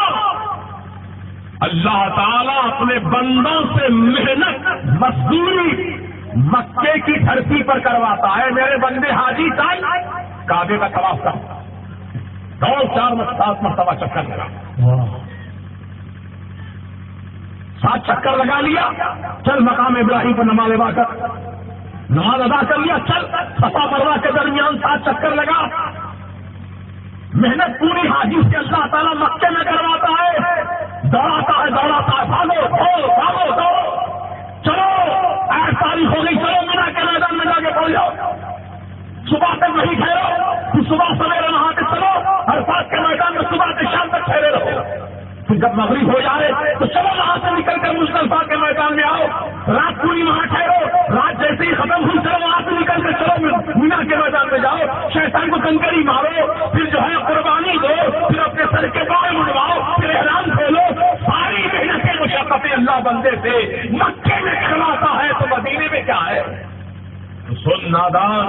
اللہ تعالیٰ اپنے بندوں سے محنت مزدوری مکے کی دھرتی پر کرواتا ہے۔ میرے بندے حاجی چل کعبے کا طواف کر، 7 مرتبہ چکر لگا، 7 چکر لگا لیا، چل مقام ابراہیم پر نماز ادا کر لیا، چل صفا مروہ کے درمیان 7 چکر لگا۔ محنت پوری حاجی سے اللہ تعالیٰ مکے میں کرواتا ہے، دوڑاتا ہے، بھاگو، چلو آج تاریخ ہو گئی، چلو مینا کے میدان میں جا کے پڑھ جاؤ، صبح تک وہی ٹھہرو، پھر صبح سویرے نہا کے چلو، ہر 7 جب مغرب ہو جائے تو چلو وہاں سے نکل کر مزدلفہ کے میدان میں آؤ، رات پوری وہاں ٹھہرو، رات جیسے ہی ختم ہوئی چلو وہاں سے نکل کر چلو مینا کے میدان میں جاؤ، شیطان کو کنکری مارو، پھر جو ہے قربانی دو، پھر اپنے سر کے بال منڈواؤ، پھر احرام کھولو، ساری محنتیں مشقتیں اللہ بندے سے مکے میں کرواتا ہے تو مدینے میں کیا ہے؟ سن نادان،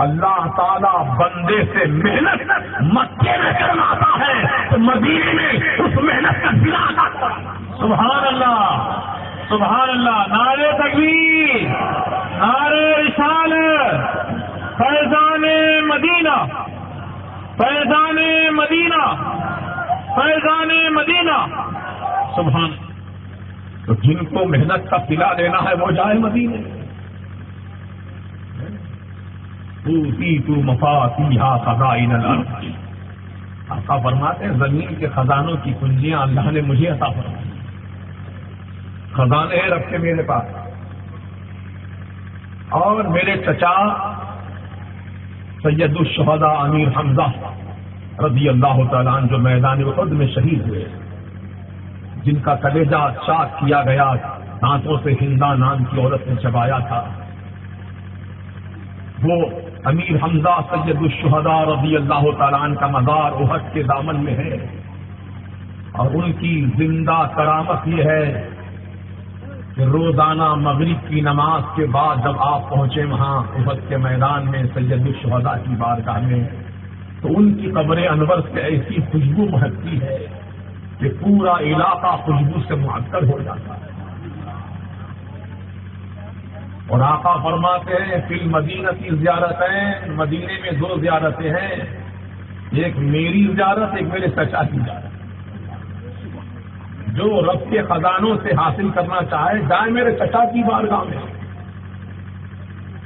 اللہ تعالیٰ بندے سے محنت مکے میں کرواتا ہے تو مدینے میں اس محنت کا صلہ ادا کرتا ہے۔ سبحان اللہ، سبحان اللہ، نعرہ تکبیر، نعرہ رسالت، فیضان مدینہ، فیضان مدینہ، فیضان مدینہ، سبحان۔ تو جن کو محنت کا صلہ لینا ہے وہ جائے مدینے۔ تو مفاتیحا خزائن الارض، آقا فرماتے ہیں زمین کے خزانوں کی کنجیاں اللہ نے مجھے عطا فرمائی، خزانے ہیں رب کے میرے پاس۔ اور میرے چچا سید الشہداء امیر حمزہ رضی اللہ تعالیٰ عنہ جو میدان احد میں شہید ہوئے، جن کا کلیجہ چاک کیا گیا، دانتوں سے ہندا نام کی عورت نے چبایا تھا، وہ امیر حمزہ سید الشہداء رضی اللہ تعالیٰ عنہ کا مزار احد کے دامن میں ہے، اور ان کی زندہ کرامت یہ ہے کہ روزانہ مغرب کی نماز کے بعد جب آپ پہنچے وہاں احد کے میدان میں سید الشہداء کی بارگاہ میں، تو ان کی قبر انور سے ایسی خوشبو مہکتی ہے کہ پورا علاقہ خوشبو سے معطر ہو جاتا ہے۔ اور آقا فرماتے ہیں فی المدینہ کی زیارتیں، مدینے میں دو زیارتیں ہیں، ایک میری زیارت، ایک میرے چچا کی زیارت۔ جو رب کے خزانوں سے حاصل کرنا چاہے جائے میرے چچا کی بارگاہ میں،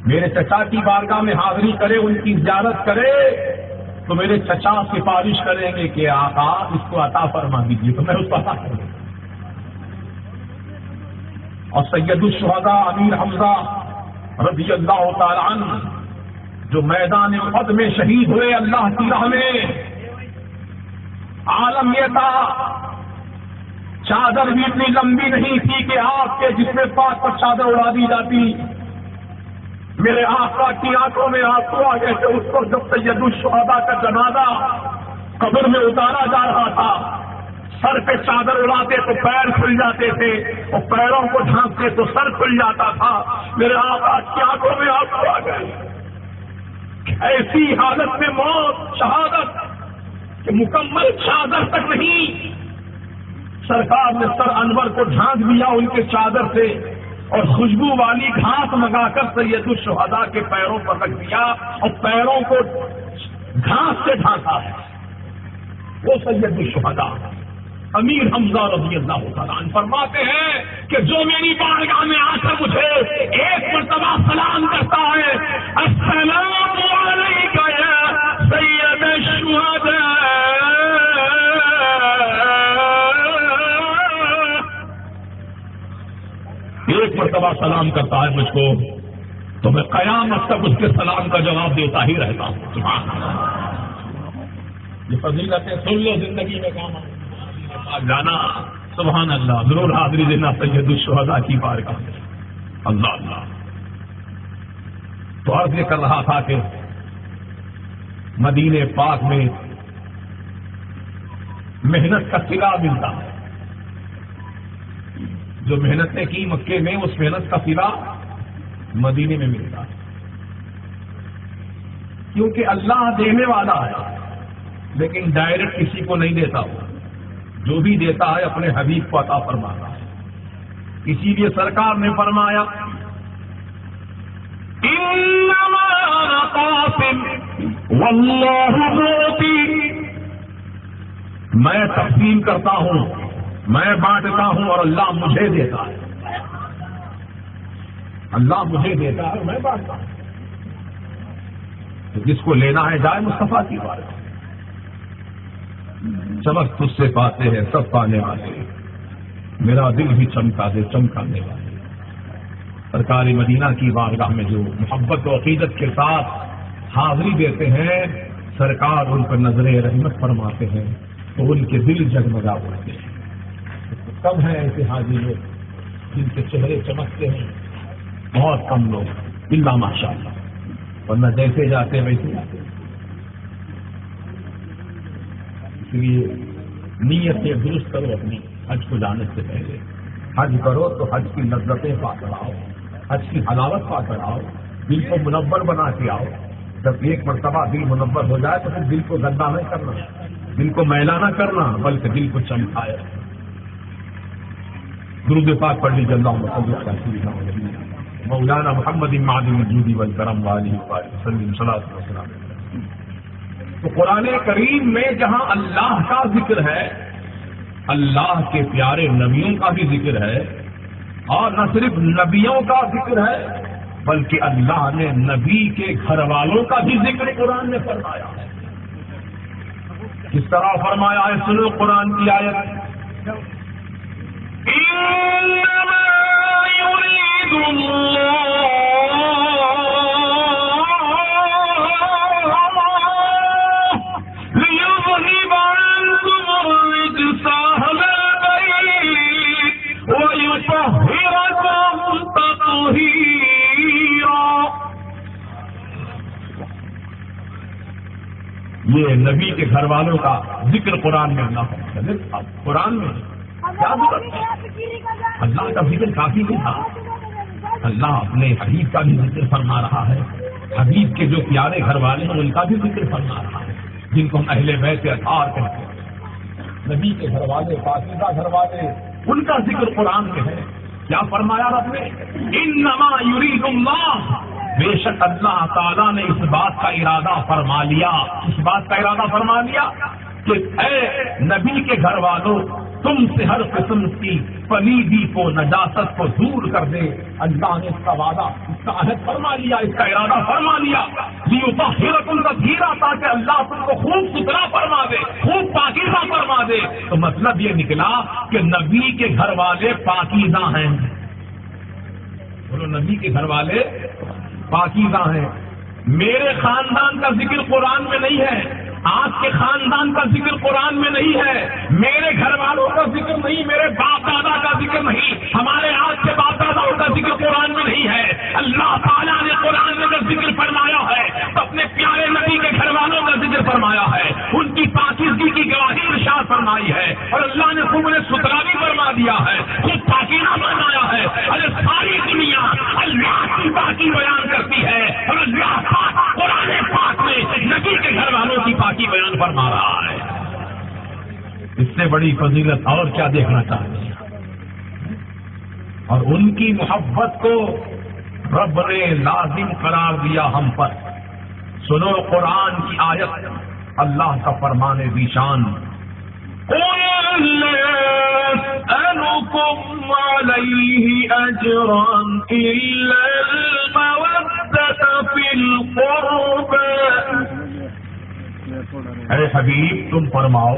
میرے چچا کی بارگاہ میں حاضری کرے، ان کی زیارت کرے، تو میرے چچا سفارش کریں گے کہ آقا اس کو عطا فرما دیجیے، تو میں اس کو عطا کروں گا۔ اور سید الشہداء امیر حمزہ رضی اللہ تعالی عنہ جو میدان احد میں شہید ہوئے اللہ کی راہ میں، عالم یہ تھا چادر بھی اتنی لمبی نہیں تھی کہ آپ کے جسم پاک پر چادر اڑا دی جاتی۔ میرے آقا کی آنکھوں میں آنسو آ گئے تھے اس کو جب سید الشہداء کا جنازہ قبر میں اتارا جا رہا تھا، سر پہ چادر اڑاتے تو پیر کھل جاتے تھے، اور پیروں کو ڈھانکتے تو سر کھل جاتا تھا۔ میرے آقا کی آنکھوں میں آنسو آ گئے، ایسی حالت میں موت، شہادت کہ مکمل چادر تک نہیں، سرکار نے سر انور کو ڈھانک دیا ان کے چادر سے، اور خوشبو والی گھاس منگا کر سید الشہداء کے پیروں پر رکھ دیا، اور پیروں کو گھاس سے ڈھانکا ہے۔ وہ سید الشہداء امیر حمزہ رضی اللہ تعالیٰ عنہ فرماتے ہیں کہ جو میری بارگاہ میں آ کر مجھے ایک مرتبہ سلام کرتا ہے، السلام علیک یا سید الشہداء، ایک مرتبہ سلام کرتا ہے مجھ کو تو میں قیامت تک اس کے سلام کا جواب دیتا ہی رہتا ہوں۔ سبحان اللہ، یہ فضیلتیں سن لو، زندگی میں کام جانا۔ سبحان اللہ، ضرور حاضری دینا سید الشہداء کی بارگاہ میں۔ اللہ اللہ، تو عرض یہ کر رہا تھا کہ مدینے پاک میں محنت کا صلہ ملتا ہے، جو محنتیں کی مکے میں اس محنت کا صلہ مدینے میں ملتا ہے، کیونکہ اللہ دینے والا ہے لیکن ڈائریکٹ کسی کو نہیں دیتا، ہو جو بھی دیتا ہے اپنے حبیب کو عطا فرماتا ہے۔ اسی لیے سرکار نے فرمایا انما انا قاسم واللہ معطی، میں تقسیم کرتا ہوں، میں بانٹتا ہوں اور اللہ مجھے دیتا ہے، اللہ مجھے دیتا ہے میں بانٹتا ہوں۔ تو جس کو لینا ہے جائے مصطفیٰ کی بات، چمک تجھ سے پاتے ہیں سب پانے والے، میرا دل بھی چمکا دے چمکانے والے۔ سرکار مدینہ کی بارگاہ میں جو محبت و عقیدت کے ساتھ حاضری دیتے ہیں، سرکار ان پر نظر رحمت فرماتے ہیں تو ان کے دل جگمگا اٹھتے ہیں۔ کم ہیں ایسے حاجی لوگ جن کے چہرے چمکتے ہیں، بہت کم لوگ، الا ماشاء اللہ، ورنہ جیسے جاتے ویسے جاتے۔ اس لیے نیتیں درست کرو اپنی، حج کو جانے سے پہلے حج کرو تو حج کی لذتیں پا کر آؤ، حج کی حلاوت پا کر آؤ، دل کو منور بنا کے آؤ۔ جب ایک مرتبہ دل منور ہو جائے تو پھر دل کو گندا نہیں کرنا، دل کو میلا نہ کرنا، بلکہ دل کو چمکائے۔ درود پاک پڑھ لیجیے، اللہم صل علی سیدنا مولانا محمد معدن الجود والکرم وآلہ وسلم صلاۃ وسلام۔ تو قرآن کریم میں جہاں اللہ کا ذکر ہے، اللہ کے پیارے نبیوں کا بھی ذکر ہے، اور نہ صرف نبیوں کا ذکر ہے بلکہ اللہ نے نبی کے گھر والوں کا بھی ذکر قرآن میں فرمایا ہے۔ کس طرح فرمایا ہے؟ سنو قرآن کی آیت، إنما يريد الله ليذهب عنكم الرجس أهل البيت ويطهركم تطهيرا۔ یہ نبی کے گھر والوں کا ذکر قرآن میں اللہ قرآن میں کیا ضرورت ہے؟ اللہ کا ذکر کافی نہیں تھا، اللہ اپنے حبیب کا بھی ذکر فرما رہا ہے، حبیب کے جو پیارے گھر والے ہیں ان کا بھی ذکر فرما رہا ہے، جن کو ہم اہل بیت اطہار کہتے ہیں۔ نبی کے گھر والے، پاکیزہ گھر والے، ان کا ذکر قرآن میں ہے۔ کیا فرمایا رب نے؟ انما یرید اللہ، بے شک اللہ تعالیٰ نے اس بات کا ارادہ فرما لیا، اس بات کا ارادہ فرما لیا کہ اے نبی کے گھر والوں، تم سے ہر قسم کی پلیدی کو، نجاست کو دور کر دے۔ اللہ نے اس کا وعدہ، اس کا عہد فرما لیا، اس کا ارادہ فرما لیا، لیطہرکم تطہیرا، تاکہ اللہ تم کو خوب ستھرا فرما دے، خوب پاکیزہ فرما دے۔ تو مطلب یہ نکلا کہ نبی کے گھر والے پاکیزہ ہیں۔ بولو، نبی کے گھر والے پاکیزہ ہیں۔ میرے خاندان کا ذکر قرآن میں نہیں ہے، آپ کے خاندان کا ذکر قرآن میں نہیں ہے، میرے گھر والوں کا ذکر نہیں، میرے باپ دادا کا ذکر نہیں، ہمارے آج کے باپ داداؤں کا ذکر قرآن میں نہیں ہے۔ اللہ تعالیٰ نے قرآن میں جب ذکر فرمایا ہے تو اپنے پیارے نبی کے گھر والوں کا ذکر فرمایا ہے، ان کی پاکیزگی کی گواہی ارشاد فرمائی ہے، اور اللہ نے خوب انہیں ستھرا بھی فرما دیا ہے، خود پاکیزہ فرمایا ہے۔ ارے ساری دنیا اللہ کی پاکی بیان کرتی ہے، اور اللہ پاک قرآن پاک میں نبی کے گھر والوں کی پاکی بیان فرما رہا ہے۔ اس سے بڑی فضیلت اور کیا دیکھنا چاہتے ہیں؟ اور ان کی محبت کو رب نے لازم قرار دیا ہم پر۔ سنو قرآن کی آیت، اللہ کا فرمان ذیشان، قل لا أسألكم عليه أجرا إلا المودة في القربى۔ اے حبیب، تم فرماؤ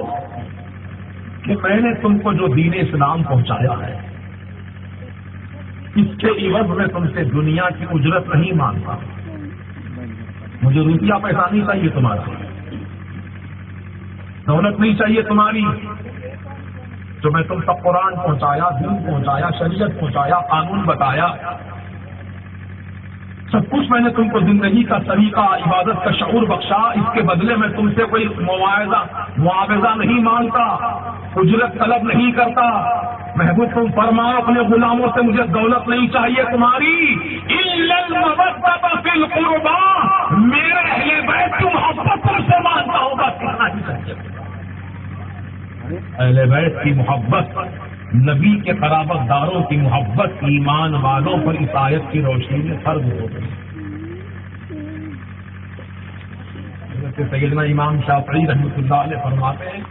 کہ میں نے تم کو جو دین اسلام پہنچایا ہے، اس کے عوض میں تم سے دنیا کی اجرت نہیں مانگتا، مجھے روپیہ پیسہ نہیں چاہیے تمہارا، دولت نہیں چاہیے تمہاری، جو میں تم تک قرآن پہنچایا، دین پہنچایا، شریعت پہنچایا، قانون بتایا، سب کچھ میں نے تم کو زندگی کا طریقہ، عبادت کا شعور بخشا، اس کے بدلے میں تم سے کوئی معاوضہ نہیں مانگتا، اجرت طلب نہیں کرتا۔ محبوب تم فرماؤ اپنے غلاموں سے مجھے دولت نہیں چاہیے تمہاری، الا المودۃ فی القربى، میرے اہل بیت کی محبت تم سے مانگتا ہوں، بس اتنا ہی چاہیے۔ اہل بیت کی محبت، نبی کے قرابت داروں کی محبت ایمان والوں پر اس آیت کی روشنی میں فرض ہو گئی۔ سیدنا امام شافعی رحمۃ اللہ علیہ فرماتے ہیں،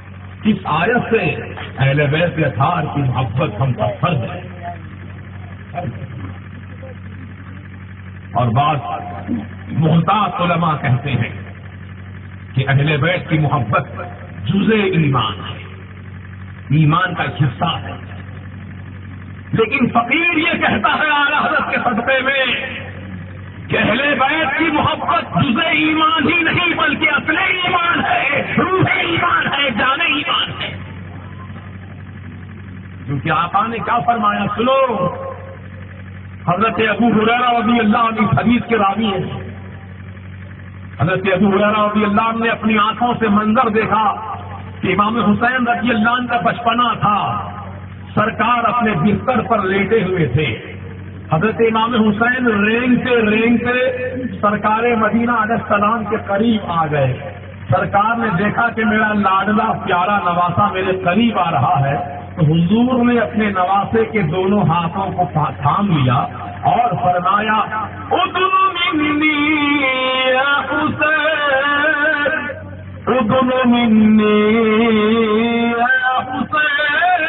اس آیت سے اہل بیت اطہار کی محبت ہم پر فرض ہے۔ اور بعض محتاط علماء کہتے ہیں کہ اہل بیت کی محبت جزء ایمان ہے، ایمان کا ایک حصہ ہے، لیکن فقیر یہ کہتا ہے اعلیٰ حضرت کے صدقے میں کہ اہل بیت کی محبت جزء ایمان ہی نہیں بلکہ اصل ایمان ہے، روح ایمان ہے، جان ایمان ہے، کیونکہ کہ آقا نے کیا فرمایا سنو. حضرت ابو ہریرہ رضی اللہ عنہ حدیث کے راوی ہیں. حضرت ابو ہریرہ رضی اللہ عنہ نے اپنی آنکھوں سے منظر دیکھا کہ امام حسین رضی اللہ عنہ کا بچپنا تھا. سرکار اپنے بستر پر لیٹے ہوئے تھے. حضرت امام حسین رینگتے سرکار مدینہ علیہ السلام کے قریب آ گئے. سرکار نے دیکھا کہ میرا لاڈلا پیارا نواسا میرے قریب آ رہا ہے تو حضور نے اپنے نواسے کے دونوں ہاتھوں کو تھام لیا اور فرمایا ادن منی یا حسین، ادن منی یا حسین،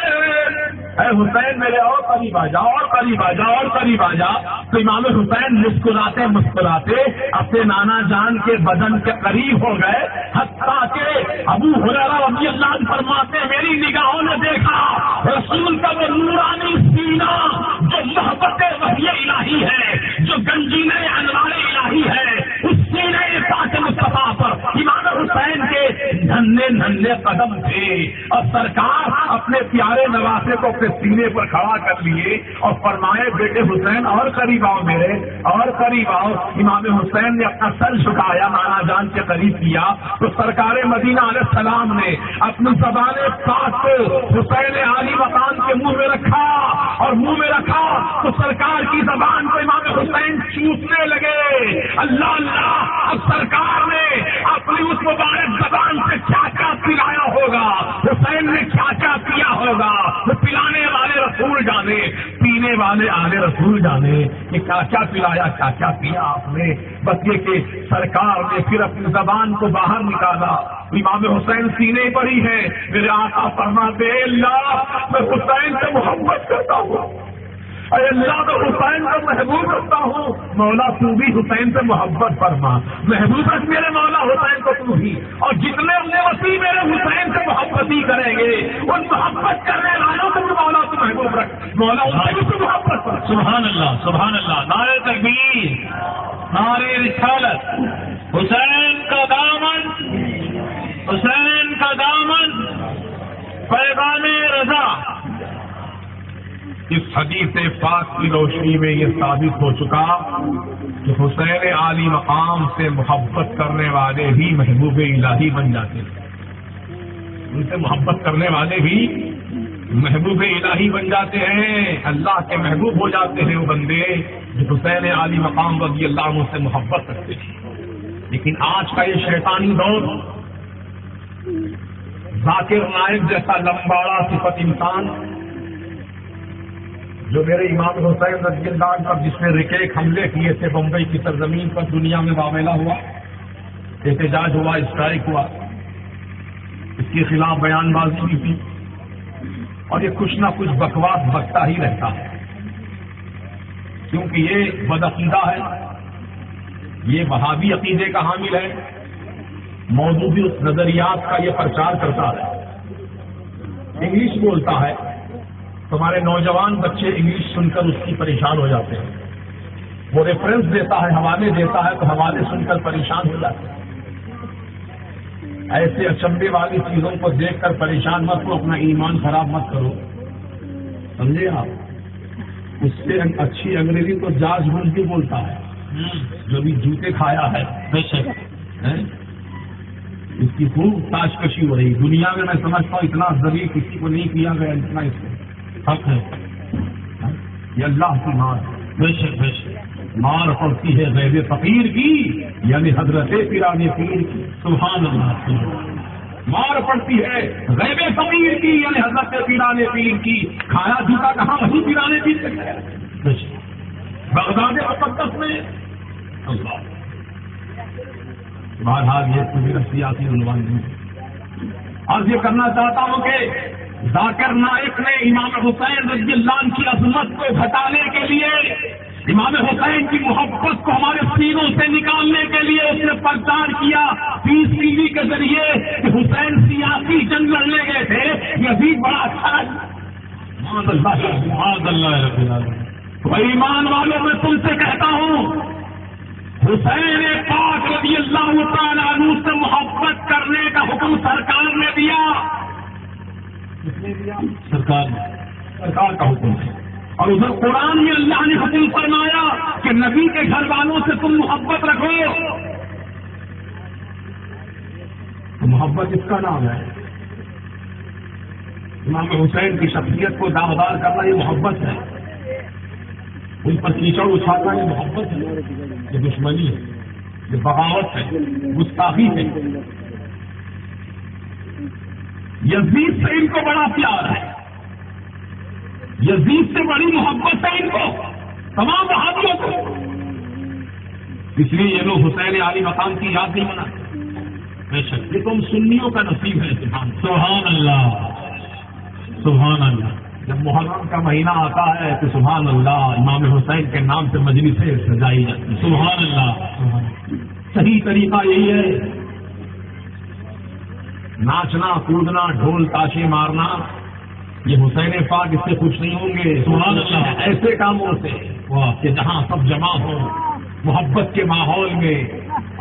اے حسین میرے اور قریب آ جا، اور قریب آ جا، اور قریب آ جا. تو امام حسین مسکراتے مسکراتے اپنے نانا جان کے بدن کے قریب ہو گئے. حتیٰ کہ ابو ہریرہ رضی اللہ عنہ فرماتے میری نگاہوں نے دیکھا رسول کا وہ نورانی سینہ جو محبت وحی الہی ہے، جو گنجین انوار الہی ہے، اس سینے پاک مصطفیٰ پر امام حسین کے ننھے قدم تھے. اور سرکار اپنے پیارے نواسے کو اپنے سینے پر کھڑا کر لیے اور فرمائے بیٹے حسین اور قریب آؤ میرے، اور قریب آؤ. امام حسین نے اپنا سر جھکایا، نانا جان کے قریب کیا تو سرکار مدینہ علیہ السلام نے اپنی زبان پاک کو حسین عالی مقام کے منہ میں رکھا اور منہ میں رکھا تو سرکار کی زبان کو امام حسین چوسنے لگے. اللہ اللہ، اب سرکار نے اپنی اس مبارک زبان سے کیا کیا پلایا ہوگا، حسین نے کیا کیا پیا ہوگا، وہ پلانے والے رسول جانے، پینے والے آلے رسول جانے کہ کیا کیا پلایا، کیا کیا پیا آپ نے. بس یہ کہ سرکار نے پھر اپنی زبان کو باہر نکالا. امام حسین سینے پر ہی ہے. میرے آقا فرماتے اللہ میں حسین سے محبت کرتا ہوں، اے اللہ میں حسین کو محبوب رکھتا ہوں. مولا تو بھی حسین سے محبت فرما، محبوب رکھ میرے مولا حسین کو تو بھی. اور جتنے وسیع میرے حسین سے محبت ہی کریں گے ان محبت کرنے والوں کو بھی مولا تو محبوب رکھ، مولا ان سے بھی تو محبت کر. سبحان اللہ، سبحان اللہ. نعرہ تکبیر، نعرہ رسالت. حسین کا دامن، حسین کا دامن، پیغام رضا. اس حدیث پاک کی روشنی میں یہ ثابت ہو چکا کہ حسین عالی مقام سے محبت کرنے والے بھی محبوب الہی بن جاتے ہیں. ان سے محبت کرنے والے بھی محبوب الہی بن جاتے ہیں. اللہ کے محبوب ہو جاتے ہیں وہ بندے جو حسین عالی مقام رضی اللہ عنہ سے محبت کرتے ہیں. لیکن آج کا یہ شیطانی دور، ذاکر نائک جیسا لمباڑا صفت انسان جو میرے امام حسین رضی اللہ عنہ پر جس نے ریکیک حملے کیے تھے بمبئی کی سرزمین پر، دنیا میں معاملہ ہوا، احتجاج ہوا، اسٹرائک ہوا، اس کے خلاف بیان بازی بھی تھی اور یہ کچھ نہ کچھ بکواس بکتا ہی رہتا ہے کیونکہ یہ بدعقیدہ ہے، یہ وہابی عقیدے کا حامل ہے، موجودی نظریات کا یہ پرچار کرتا ہے، انگلش بولتا ہے. تمہارے نوجوان بچے انگلش سن کر اس کی پریشان ہو جاتے ہیں. وہ ریفرنس دیتا ہے، حوالے دیتا ہے تو حوالے سن کر پریشان ہو جاتے ہیں. ایسے اچنبے والی چیزوں کو دیکھ کر پریشان مت ہو، اپنا ایمان خراب مت کرو، سمجھے آپ. اس سے اچھی انگریزی تو جارج بش بھی بولتا ہے جو بھی جوتے کھایا ہے. بے شک اس کی خوب تاشکشی ہو رہی. دنیا میں میں سمجھتا ہوں اتنا ذلیل کسی کو نہیں کیا گیا جتنا اس کو حق ہے. یہ اللہ کی مار ہے. بے شک بے شک مار پڑتی ہے غیب فقیر کی، یعنی حضرت پیران پیر کی. سبحان اللہ. مار پڑتی ہے غیب فقیر کی، یعنی حضرت پیران پیر کی. کھایا جوتا کہاں؟ وہی پیران پیر سے کھایا. بغداد مقدس میں. اللہ بہرحال یہ پوری سیاسی عنوان نہیں. اور یہ کرنا چاہتا ہوں کہ ذاکر نائک نے امام حسین رضی اللہ عنہ کی عظمت کو گھٹانے کے لیے، امام حسین کی محبت کو ہمارے سینوں سے نکالنے کے لیے اس نے پرچار کیا پیس ٹی وی کے ذریعے کہ حسین سیاسی جنگ لڑنے گئے تھے. یزید بڑا اچھا تو ایمان والوں میں تم سے کہتا ہوں حسین پاک رضی اللہ تعالیٰ عنہ سے محبت کرنے کا حکم سرکار نے دیا. کس نے دیا؟ سرکار نے. سرکار کا حکم ہے. اور ادھر قرآن میں اللہ نے حکم فرمایا کہ نبی کے گھر والوں سے تم محبت رکھو. تو محبت اس کا نام ہے. امام حسین کی شخصیت کو داغدار کرنا یہ محبت ہے. ان پر کیچڑ اچھالنا یہ محبت ہے. یہ دشمنی ہے, یہ بغاوت ہے, گستاخی ہے. یزید سے ان کو بڑا پیار ہے, یزید سے بڑی محبت ہے ان کو, تمام وہابیوں کو. اس لیے یہ لوگ حسین علی مقام کی یاد نہیں مناتے. بے شک یہ تم سنیوں کا نصیب ہے. سبحان اللہ, سبحان اللہ. جب محرم کا مہینہ آتا ہے تو سبحان اللہ امام حسین کے نام سے مجلسیں سجائی جاتی ہیں. سبحان اللہ. صحیح طریقہ یہی ہے, ناچنا کودنا ڈھول تاشے مارنا. یہ حسین پاک اس سے خوش نہیں ہوں گے. سبحان اللہ. ایسے کاموں سے کہ جہاں سب جمع ہو محبت کے ماحول میں,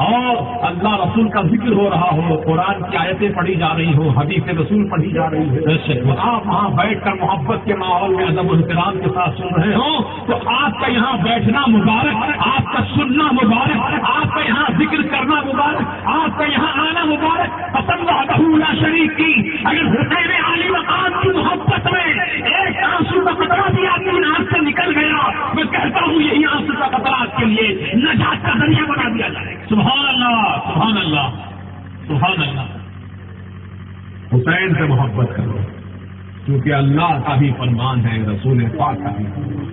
اور اللہ رسول کا ذکر ہو رہا ہو, قرآن کی آیتیں پڑھی جا رہی ہو, حدیث رسول پڑھی جا رہی ہو, آپ وہاں بیٹھ کر محبت کے ماحول میں ادب و احترام کے ساتھ سن رہے ہوں تو آپ کا یہاں بیٹھنا مبارک, آپ کا سننا مبارک, آپ کا یہاں ذکر کرنا مبارک, آپ کا یہاں آنا مبارک. پسند وحدہ لا شریک کی. اگر حسین علی مقام کی محبت میں ایک آنسو کا قطرہ بھی آپ کی آنکھ سے نکل گیا, میں کہتا ہوں یہی آنسو کا قطرہ آپ کے لیے نجات کا ذریعہ بنا دیا جائے. سبحان اللہ, سبحان اللہ, سبحان اللہ. حسین سے محبت کرو کیونکہ اللہ کا بھی فرمان ہے, رسول پاک کا بھی فرمان.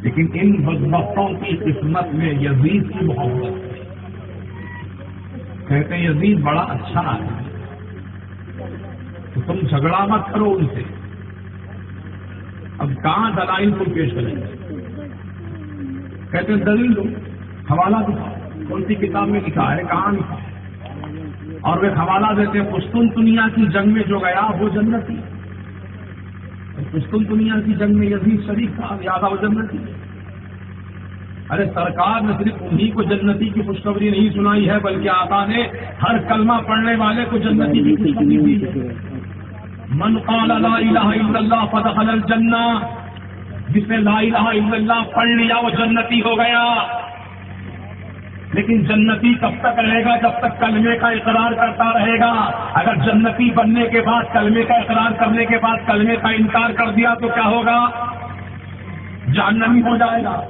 لیکن ان بدبختوں کی قسمت میں یزید کی محبت ہے. کہتے ہیں یزید بڑا اچھا ہے تو تم جھگڑا مت کرو ان سے. اب کہاں دلائل کو پیش کریں گے؟ کہتے ہیں دلیل دو, حوالہ دکھاؤ, کون سی کتاب میں لکھا ہے, کہاں لکھا ہے. اور وہ حوالہ دیتے ہیں قسطنطنیہ کی جنگ میں جو گیا وہ جنتی. قسطنطنیہ کی جنگ میں یزید شریف تھا, یاد آؤ جنتی. ارے سرکار نے صرف انہی کو جنتی کی خوشخبری نہیں سنائی ہے بلکہ آقا نے ہر کلمہ پڑھنے والے کو جنتی کی خوشخبری دی ہے. من قال لا الہ الا اللہ فدخل الجنہ, جس نے لا الہ الا اللہ پڑھ لیا وہ جنتی ہو گیا. لیکن جنتی کب تک رہے گا؟ جب تک کلمے کا اقرار کرتا رہے گا. اگر جنتی بننے کے بعد کلمے کا اقرار کرنے کے بعد کلمے کا انکار کر دیا تو کیا ہوگا؟ جہنمی ہو جائے گا.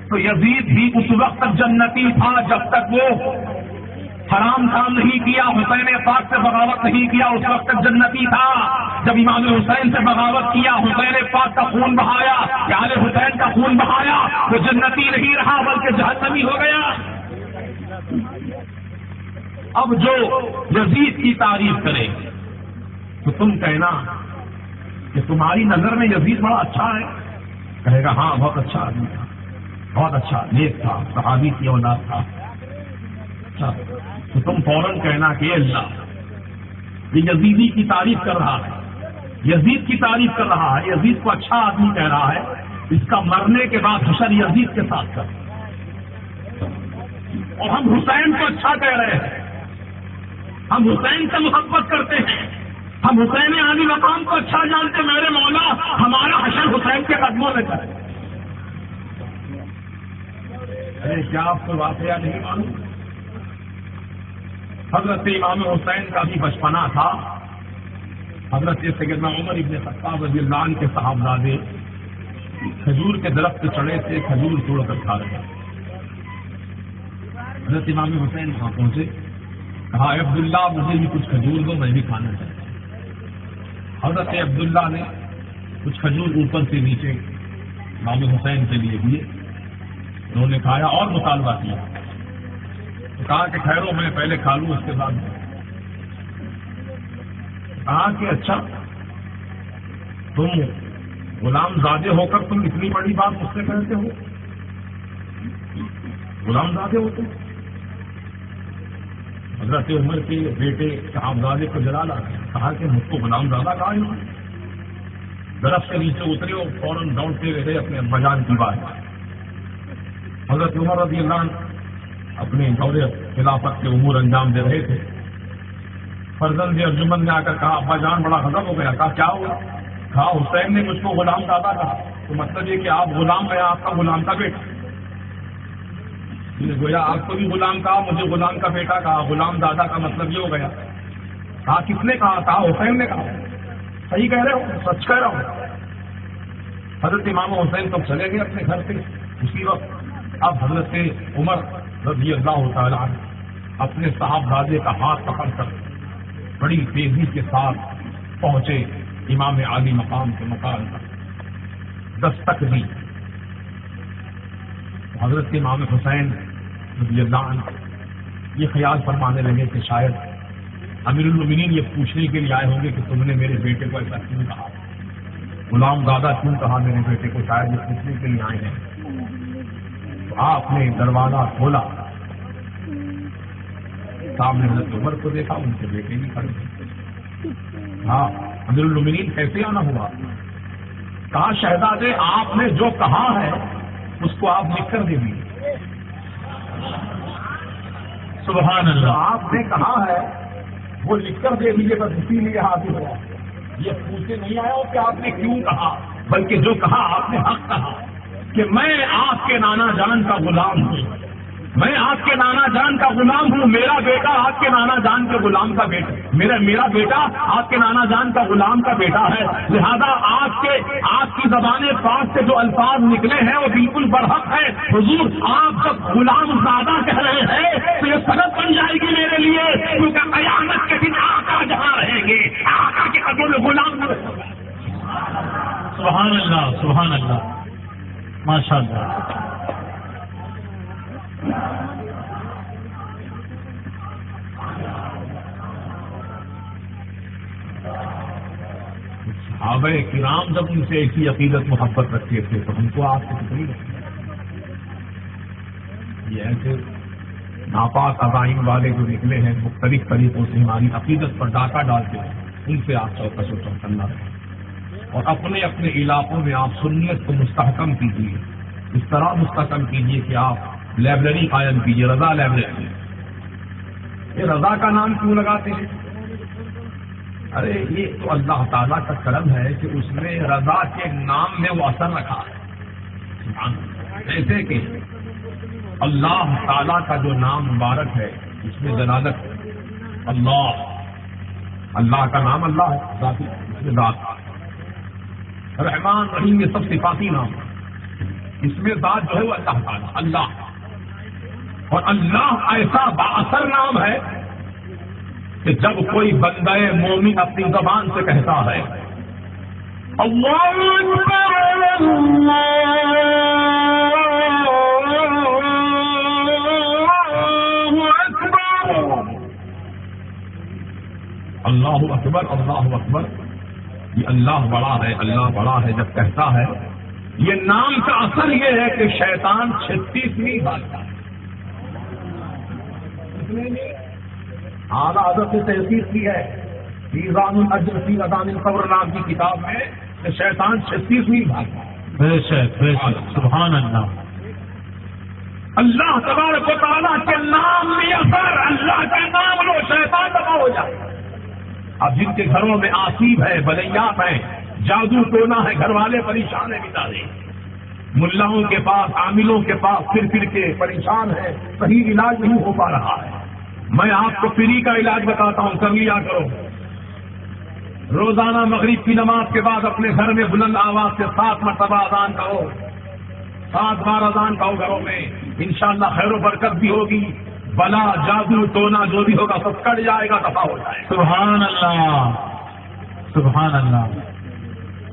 تو یزید بھی اس وقت تک جنتی تھا جب تک وہ حرام کام نہیں کیا, حسین پاک سے بغاوت نہیں کیا, اس وقت تک جنتی تھا. جب امام حسین سے بغاوت کیا, حسین پاک کا خون بہایا, آل حسین کا خون بہایا, وہ جنتی نہیں رہا بلکہ جہنمی ہو گیا. اب جو یزید کی تعریف کرے تو تم کہنا کہ تمہاری نظر میں یزید بڑا اچھا ہے. کہے گا ہاں بہت اچھا آدمی تھا, بہت اچھا نیک تھا, صحابی کی اولاد تھا. اچھا تو تم فوراً کہنا کہ اللہ یہ یزیدی کی تعریف کر رہا ہے, یزید کی تعریف کر رہا ہے, یزید کو اچھا آدمی کہہ رہا ہے, اس کا مرنے کے بعد حشر یزید کے ساتھ کر. اور ہم حسین کو اچھا کہہ رہے ہیں, ہم حسین سے محبت کرتے ہیں, ہم حسین علی مقام کو اچھا جانتے. میرے مولا ہمارا حشر حسین کے قدموں میں کرے. ارے کیا آپ کو واقعہ نہیں معلوم؟ حضرت امام حسین کا بھی بچپنا تھا. حضرت سیدنا عمر ابن خطاب رضی اللہ عنہ کے صاحبزادے کھجور کے درخت چڑھے تھے, کھجور توڑ کر کھا رہے. حضرت امام حسین وہاں پہنچے, کہا عبداللہ مجھے بھی کچھ کھجور دو, میں بھی کھانا چاہتا ہوں. حضرت عبداللہ نے کچھ کھجور اوپر سے نیچے امام حسین کے لیے دیے, انہوں نے کھایا اور مطالبہ کیا. کہا کہ ٹھہرو میں پہلے کھا لوں اس کے بعد. کہا کہ اچھا تم غلام زادے ہو کر تم اتنی بڑی بات مجھ سے کہتے ہو؟ غلام زادے ہو تم؟ حضرت عمر کے بیٹے صاحبزادے کو جلال آ گیا, کہا کہ مجھ کو غلام زادہ کہا ہے. درخت سے نیچے اترے اور فوراً دوڑتے رہے اپنے ابا جان کی بات. حضرت عمر رضی اللہ عنہ اپنے دور خلافت کے امور انجام دے رہے تھے. فرزند ارجمن نے آ کر کہا ابا جان بڑا غضب ہو گیا. کہا کیا ہوا؟ کہا حسین نے مجھ کو غلام دادا کہا، تو مطلب یہ کہ آپ غلام ہیں، آپ کا غلام کا بیٹا. گویا آپ کو بھی غلام کہا، مجھے غلام کا بیٹا کہا، غلام دادا کا مطلب یہ ہو گیا. کہا کس نے کہا؟ کہا حسین نے کہا. صحیح کہہ رہے ہو، سچ کہہ رہا ہوں. حضرت امام حسین تو چلے گئے اپنے گھر سے. اسی وقت اب حضرت عمر رضی اللہ تعالیٰ عنہ اپنے صاحبزادے کا ہاتھ پکڑ کر بڑی تیزی کے ساتھ پہنچے امام عالی مقام کے مکان پر. دستک دی. حضرت امام حسین رضی اللہ عنہ یہ خیال فرمانے لگے کہ شاید امیر المومنین یہ پوچھنے کے لیے آئے ہوں گے کہ تم نے میرے بیٹے کو ایسا کیوں کہا، غلام دادا کیوں کہا میرے بیٹے کو، شاید یہ پوچھنے کے لیے آئے ہیں. تو آپ نے دروازہ کھولا، سامنے حضرت عمر کو دیکھا، ان کے بیٹے بھی کھڑے تھے. ہاں امیر المومنین کیسے آنا ہوا؟ کہا شہزادے آپ نے جو کہا ہے اس کو آپ لکھ کر دے دیجیے. سبحان اللہ. آپ نے کہا ہے وہ لکھ کر دے دیجیے، بس اسی لیے حاضر ہوا. یہ پوچھنے نہیں آیا ہو کہ آپ نے کیوں کہا، بلکہ جو کہا آپ نے حق کہا کہ میں آپ کے نانا جان کا غلام ہوں، میں آپ کے نانا جان کا غلام ہوں، میرا بیٹا آپ کے نانا جان کے غلام کا بیٹا، میرا بیٹا آپ کے نانا جان کا غلام کا بیٹا ہے. لہذا آپ کی زبان پاک سے جو الفاظ نکلے ہیں وہ بالکل برحق ہے. حضور آپ جب غلام زادہ کہہ رہے ہیں تو یہ سبب بن جائے گی میرے لیے، کیونکہ قیامت کے دن آقا جہاں رہیں گے آقا کے قدموں میں غلام. سبحان اللہ سبحان اللہ ماشاء اللہ. صحابہ کرام جب ان سے ایسی عقیدت محبت رکھتے تھے تو ہم کو آپ سے کتنی یہ ایسے ناپاک عزائم والے جو نکلے ہیں مختلف طریقوں سے ہماری عقیدت پر ڈاکہ ڈالتے ہیں، ان سے آپ چوکس و چوکنا رہیں اور اپنے اپنے علاقوں میں آپ سنیت کو مستحکم کیجیے. اس طرح مستحکم کیجیے کہ آپ لائبریری قائم کیجیے، رضا لائبریری. یہ رضا کا نام کیوں لگاتے ہیں؟ ارے یہ تو اللہ تعالیٰ کا کرم ہے کہ اس نے رضا کے نام میں وہ اثر رکھا ہے. جیسے کہ اللہ تعالیٰ کا جو نام مبارک ہے اس میں دلالت اللہ، اللہ کا نام اللہ ہے ذاتی، اس میں ذات. رحمان رحیم یہ سب صفاتی نام ہے، اس میں ذات جو ہے وہ اللہ تعالیٰ اللہ. اور اللہ ایسا بااثر نام ہے کہ جب کوئی بندہ مومن اپنی زبان سے کہتا ہے اللہ اکبر اللہ اکبر، یہ اللہ بڑا ہے اللہ بڑا ہے جب کہتا ہے، یہ نام کا اثر یہ ہے کہ شیطان 36ویں بات کا اعلیٰ حضرت سے تحقیق کی ہے میزان الاجر فی اذان القبر نام کی کتاب میں کہ شیطان 36ویں بات کا. بے شک سبحان اللہ. اللہ تبارک و تعالیٰ کے نام میں اثر، اللہ کا نام لو شیطان دفاع ہو جائے. اب جن کے گھروں میں آصیب ہے، بلیات ہیں، جادو ٹونا ہے، گھر والے پریشان ہیں بچارے، ملاؤں کے پاس عاملوں کے پاس پھر کے پریشان ہے، صحیح علاج نہیں ہو پا رہا ہے. میں آپ کو فری کا علاج بتاتا ہوں، کر لیا کرو. روزانہ مغرب کی نماز کے بعد اپنے گھر میں بلند آواز سے 7 مرتبہ اذان کہو، 7 بار اذان کہو گھروں میں، انشاءاللہ خیر و برکت بھی ہوگی، بلا جادو ٹونا جو بھی ہوگا سب کٹ جائے گا، دفاع ہو جائے گا. سبحان اللہ سبحان اللہ.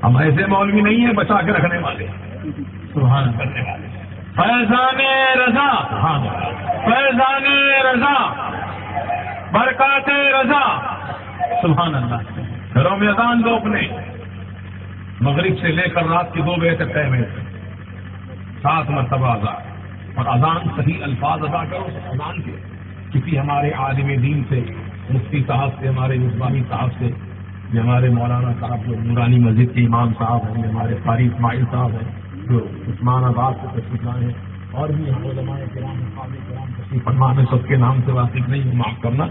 ہم ایسے مولوی نہیں ہیں بچا کے رکھنے والے، سبحان کرنے والے. فیضان رضا، فیضان رضا، برکات رضا. سبحان اللہ. گھروں میں اذان دو اپنے، مغرب سے لے کر رات کے 2 بجے تک ٹائم ہے، 7 مرتبہ اذان. اور اذان صحیح الفاظ ادا کرو اذان کے. کسی ہمارے عالم دین سے، مفتی صاحب سے، ہمارے مصباحی صاحب سے، یہ ہمارے مولانا صاحب جو نورانی مسجد کے امام صاحب ہیں، ہمارے قاری اسماعیل صاحب ہیں جو عثمان آباد سے تشریف لائے ہیں، اور بھی ہم علماء کرام تشریف فرما میں سب کے نام سے واقف نہیں ہوں، معاف کرنا.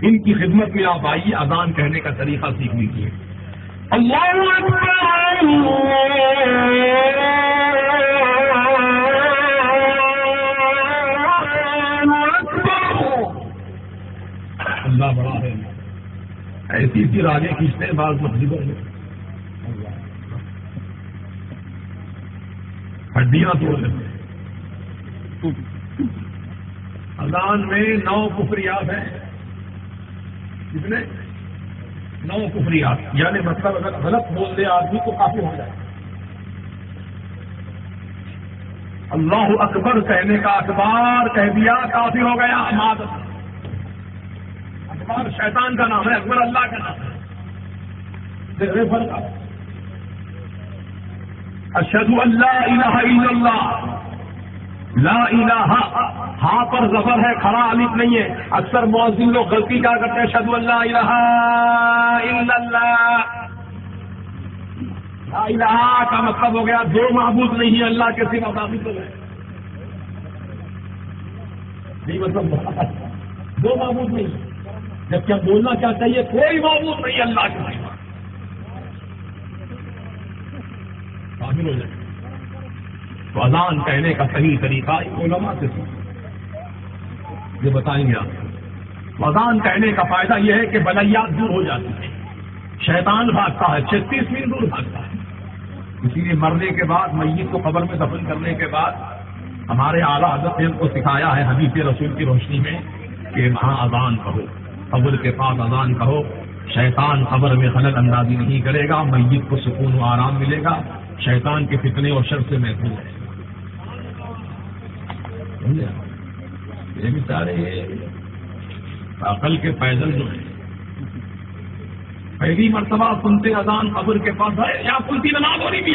ان کی خدمت میں آپ آئیے، اذان کہنے کا طریقہ سیکھ لیجیے. اللہ بڑا ہے. ایسی پھر آگے کھینچتے ہیں بعض مسجدوں میں ہڈیاں توڑ لیتے. اذان میں 9 کفریات ہیں. کتنے؟ 9 کفریات. یعنی مطلب اگر غلط بول دے آدمی تو کافی ہو جائے. اللہ اکبر کہنے کا اکبار کہہ دیا کافی ہو گیا. اکبر شیطان کا نام ہے, اکبر اللہ کا نام ہے. فرق اشہد ان لا الہ الا اللہ. لا الہ ہاں پر زبر ہے, کھڑا الف نہیں ہے. اکثر مؤذن لوگ غلطی کیا کرتے ہیں, اشہد ان لا الہ الا اللہ. لا الہ کا مطلب ہو گیا 2 معبود نہیں ہے اللہ کے سوا باقی تو ہے. نہیں مطلب 2 معبود نہیں, جبکہ ہم بولنا کیا چاہیے, کوئی معبود نہیں اللہ کے سوا. شامل ہو جائے. تو اذان کہنے کا صحیح طریقہ علماء سے یہ بتائیں گے آپ. اذان کہنے کا فائدہ یہ ہے کہ بلیات دور ہو جاتی ہے, شیطان بھاگتا ہے, 36 میل دور بھاگتا ہے. اسی لیے مرنے کے بعد, میت کو قبر میں دفن کرنے کے بعد ہمارے اعلیٰ حضرت نے ہم کو سکھایا ہے حدیث رسول کی روشنی میں کہ وہاں اذان کہو, قبر کے پاس اذان کہو. شیطان قبر میں خلل اندازی نہیں کرے گا, میت کو سکون و آرام ملے گا, شیطان کے فتنے اور شر سے محفوظ ہے. یہ بیچارے عقل کے پیدل جو ہیں, پہلی مرتبہ سنتے اذان قبر کے پاس ہے, یا کون سی نماز ہو رہی بھی,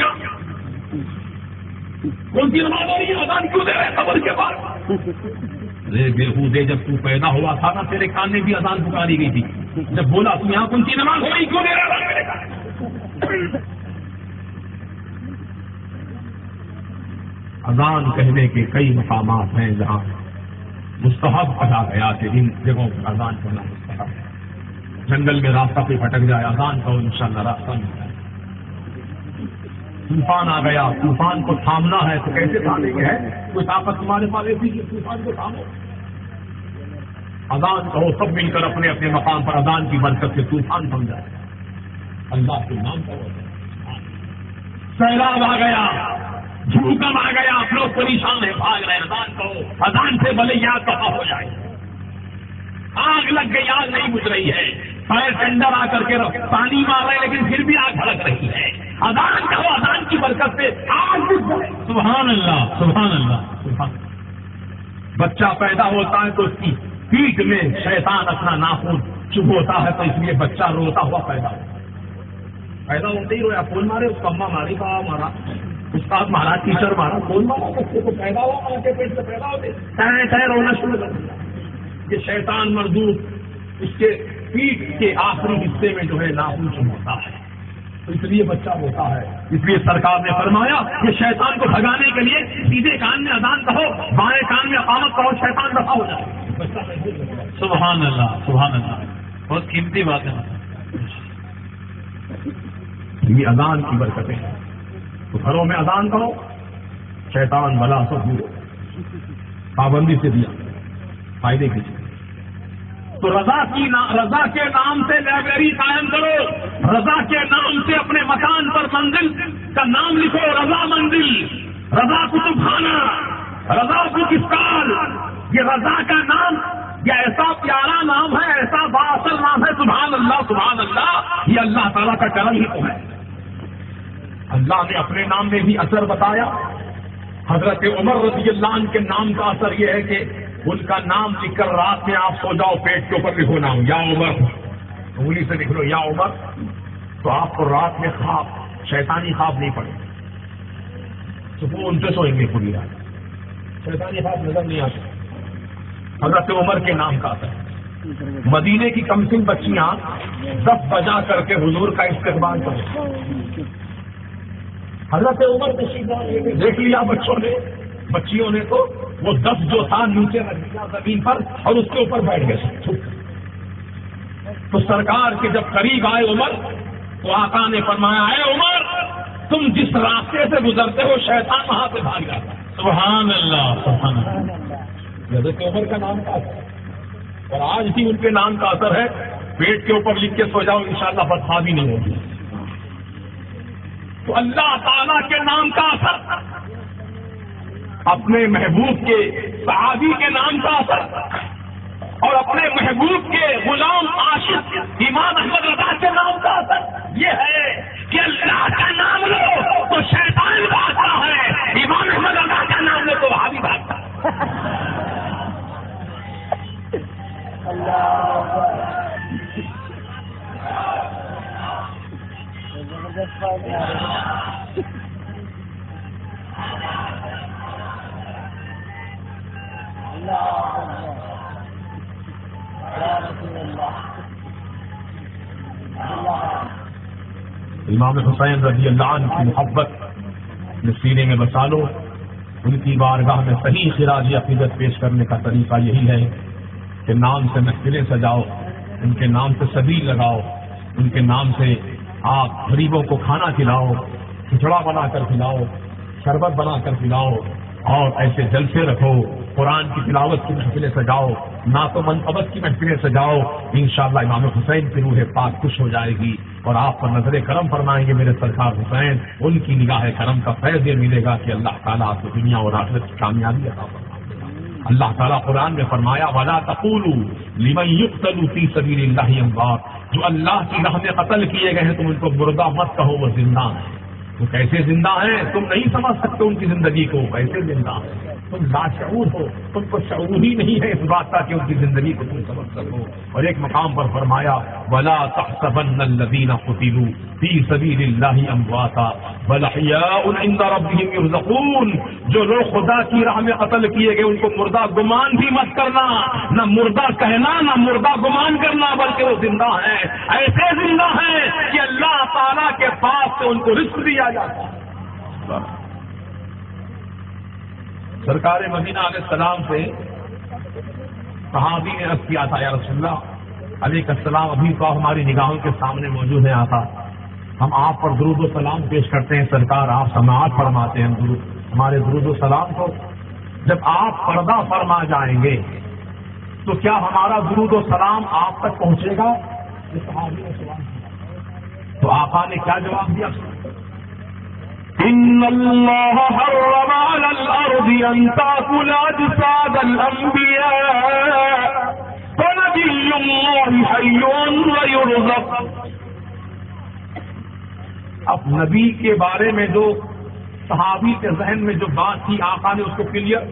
کون سی نماز ہو رہی ہے, اذان کیوں دے رہے قبر کے پاس؟ ارے بےحودے, جب تو پیدا ہوا تھا نا تیرے کان میں بھی اذان پکاری گئی تھی. جب بولا تو یہاں کون سی نماز ہو رہی, کیوں دے رہا میرے کان؟ اذان کہنے کے کئی مقامات ہیں جہاں مستحب کہا گیا کہ ان جگہوں پر اذان کرنا مستحب ہے. جنگل میں راستہ پہ بھٹک جائے, اذان کہو انشاءاللہ راستہ مل جائے. طوفان آ گیا, طوفان کو تھامنا ہے تو کیسے تھامیں گے؟ کوئی طاقت تمہارے پاس ایسی کہ طوفان کو تھامو. اذان کہو, سب مل کر اپنے اپنے مقام پر اذان کی برکت سے طوفان تھم جائے. اللہ کے نام کرو. سیلاب آ گیا, جھوکم آ گیا, آپ لوگ پریشان ہیں, بھاگ رہے ہیں, اذان کہو. اذان سے بھلے یاد کہاں ہو جائے. آگ لگ گئی, آگ نہیں بجھ رہی ہے, فائر ٹینڈر آ کر کے پانی مار رہے ہیں لیکن پھر بھی آگ بھڑک رہی ہے. اذان کہو, اذان کی برکت سے آگ بجھ جائے. سبحان اللہ, سبحان اللہ, سبحان اللہ. بچہ پیدا ہوتا ہے تو اس کی پیٹھ میں شیطان اپنا ناخن چبھوتا ہے, تو اس لیے بچہ روتا ہوا پیدا ہوتا ہے. پیدا ہوتے ہی رویا, کون مارے, اس کا اماں ماری, باپ مارا, استاد مارا, ٹیچر مارا, کون مارا بچے کو. پیدا ہوا, ماں کے پیٹ سے پیدا ہوتے ٹہ رونا شروع کر دیا. یہ شیطان مردود اس کے پیٹ کے آخری حصے میں جو ہے ناخن چبھوتا ہے, تو اس لیے بچہ ہوتا ہے. اس لیے سرکار نے فرمایا کہ شیطان کو بھگانے کے لیے سیدھے کان میں اذان کہو, بائیں کان میں اقامت کہو, شیطان دفع ہو جائے. بچہ سبحان اللہ, سبحان اللہ, بہت قیمتی بات ہے. یہ اذان کی برکتیں ہیں. تو گھروں میں اذان کرو, شیطان بلا سے دور, پابندی سے دیا فائدے کی. تو رضا کے نام سے لائبریری قائم کرو, رضا کے نام سے اپنے مکان پر منزل کا نام لکھو, رضا منزل, رضا کتب خانہ, رضا بک اسٹال. یہ رضا کا نام یہ ایسا پیارا نام ہے, ایسا بااثر نام ہے. سبحان اللہ, سبحان اللہ. یہ اللہ تعالیٰ کا کرم ہی تو ہے. اللہ نے اپنے نام میں بھی اثر بتایا. حضرت عمر رضی اللہ عنہ کے نام کا اثر یہ ہے کہ ان کا نام لکھ کر رات میں آپ سو جاؤ, پیٹ کے اوپر لکھو نام, یا عمر, انگلی سے لکھ لو یا عمر, تو آپ کو رات میں خواب, شیطانی خواب نہیں پڑے. سکون سے سوئیں گے پوری رات, شیطانی خواب نظر نہیں آتے. حضرت عمر کے نام کا اثر. مدینے کی کمسن بچیاں 10 بجا کر کے حضور کا استقبال کریں. حضرت عمر کو دیکھ لیا بچیوں نے تو وہ 10 جو تھا نیچے رکھ دیا زمین پر اور اس کے اوپر بیٹھ گئے. تو سرکار کے جب قریب آئے عمر تو آقا نے فرمایا اے عمر تم جس راستے سے گزرتے ہو شیطان وہاں سے بھاگ جاتا ہے۔ سبحان اللہ سبحان اللہ۔ حضرت عمر کا نام کا اثر اور آج بھی ان کے نام کا اثر ہے، پیٹ کے اوپر لکھ کے سو جاؤ انشاءاللہ بدخوابی نہیں ہوگی۔ تو اللہ تعالیٰ کے نام کا اثر، اپنے محبوب کے صحابی کے نام کا اثر اور اپنے محبوب کے غلام عاشق امام احمد رضا کے نام کا اثر یہ ہے کہ اللہ کا نام لو تو شیطان بھاگتا ہے، امام احمد رضا کا نام لو تو وہابی بھاگتا ہے۔ امام حسین رضی اللہ عنہ کی محبت میں سینے میں بسا لو۔ ان کی بارگاہ میں صحیح خراج عقیدت پیش کرنے کا طریقہ یہی ہے کہ نام سے محفلیں سجاؤ، ان کے نام سے سبیل لگاؤ، ان کے نام سے آپ غریبوں کو کھانا کھلاؤ، کھچڑا بنا کر کھلاؤ، شربت بنا کر پلاؤ، اور ایسے جلسے رکھو، قرآن کی تلاوت کی محفلیں سجاؤ، نعت و منقبت کی محفلیں سجاؤ، انشاءاللہ امام حسین کی روح پاک خوش ہو جائے گی اور آپ پر نظر کرم فرمائیں گے میرے سرکار حسین۔ ان کی نگاہ کرم کا فیض یہ ملے گا کہ اللہ تعالیٰ آپ کو دنیا اور آخرت کی کامیابی عطا فرمائے۔ اللہ تعالیٰ قرآن میں فرمایا وَلَا تَقُولُوا لِمَن يُقْتَلُ فِي سَبِيلِ اللَّهِ أَمْوَاتٌ، جو اللہ کی راہ میں قتل کیے گئے ہیں تم ان کو مردہ مت کہو، وہ زندہ ہیں۔ وہ کیسے زندہ ہیں تم نہیں سمجھ سکتے ان کی زندگی کو، کیسے زندہ ہیں، تم لاشعور ہو، تم کو شعور ہی نہیں ہے اس بات کا کہ ان کی زندگی کو تم سمجھ سکو۔ اور ایک مقام پر فرمایا وَلَا تَحْسَبَنَّ الَّذِينَ قُتِلُوا فِي سَبِيلِ اللَّهِ أَمْوَاتًا بَلْ أَحْيَاءٌ عِندَ رَبِّهِمْ يُرْزَقُونَ، جو لوگ خدا کی راہ میں قتل کیے گئے ان کو مردہ گمان بھی مت کرنا، نہ مردہ کہنا نہ مردہ گمان کرنا، بلکہ وہ زندہ ہیں، ایسے زندہ ہیں کہ اللہ تعالیٰ کے پاس سے ان کو رزق دیا جاتا ہے۔ سرکار مدینہ علیہ السلام سے صحابی نے عرض کیا تھا یا رسول اللہ علیہ السلام ابھی تو ہماری نگاہوں کے سامنے موجود ہیں آقا، ہم آپ پر درود و سلام پیش کرتے ہیں، سرکار آپ سماعت فرماتے ہیں ہمارے درود و سلام کو، جب آپ پردہ فرما جائیں گے تو کیا ہمارا درود و سلام آپ تک پہنچے گا؟ یہ صحابی نے سوال کیا تو آقا نے کیا جواب دیا؟ ان اللہ حرم علی الارض ان تاکل اجساد الانبیاء فنبی اللہ حی ویرزق۔ اب نبی کے بارے میں جو صحابی کے ذہن میں جو بات تھی آقا نے اس کو کلیئر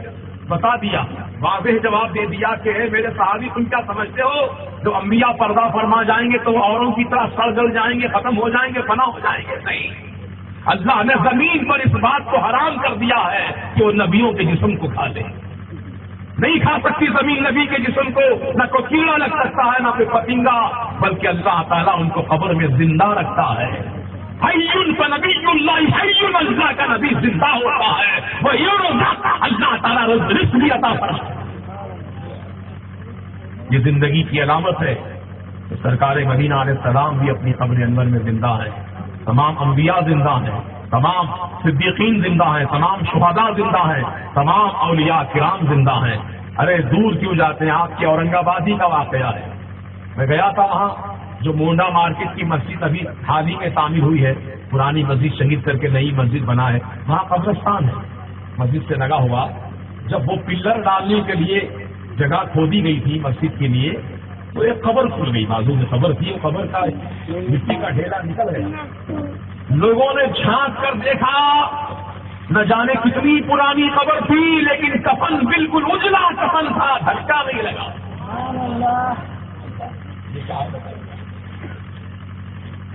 بتا دیا، واضح جواب دے دیا کہ اے میرے صحابی تم کیا سمجھتے ہو جو انبیاء پردہ فرما جائیں گے تو وہ اوروں کی طرح سڑ گل جائیں گے، ختم ہو جائیں گے، فنا ہو جائیں گے؟ نہیں، اللہ نے زمین پر اس بات کو حرام کر دیا ہے کہ وہ نبیوں کے جسم کو کھا لے۔ نہیں کھا سکتی زمین نبی کے جسم کو، نہ کوئی کیڑا لگ سکتا ہے نہ کوئی پتنگا، بلکہ اللہ تعالیٰ ان کو قبر میں زندہ رکھتا ہے۔ حیٌّ فنبی اللہ حیٌّ، اللہ کا نبی زندہ ہوتا ہے، وہ اللہ تعالیٰ رزق بھی عطا فرماتا ہے۔ یہ زندگی کی علامت ہے کہ سرکار مدینہ علیہ السلام بھی اپنی قبر انور میں زندہ ہے، تمام انبیاء زندہ ہیں، تمام صدیقین زندہ ہیں، تمام شہداء زندہ ہیں، تمام اولیاء کرام زندہ ہیں۔ ارے دور کیوں جاتے ہیں، آپ کے اورنگ آباد ہی کا واقعہ ہے۔ میں گیا تھا وہاں، جو مونڈا مارکیٹ کی مسجد ابھی حال ہی میں تعمیر ہوئی ہے، پرانی مسجد شہید کر کے نئی مسجد بنا ہے، وہاں قبرستان ہے مسجد سے لگا ہوا۔ جب وہ پلر ڈالنے کے لیے جگہ کھودی گئی تھی مسجد کے لیے تو ایک قبر کھل گئی، بازو میں قبر تھی، وہ قبر کا مٹی کا ڈھیرا نکل گیا۔ لوگوں نے جھانک کر دیکھا، نہ جانے کتنی پرانی قبر تھی لیکن کفن بالکل اجلا کفن تھا، دھچکا نہیں لگا۔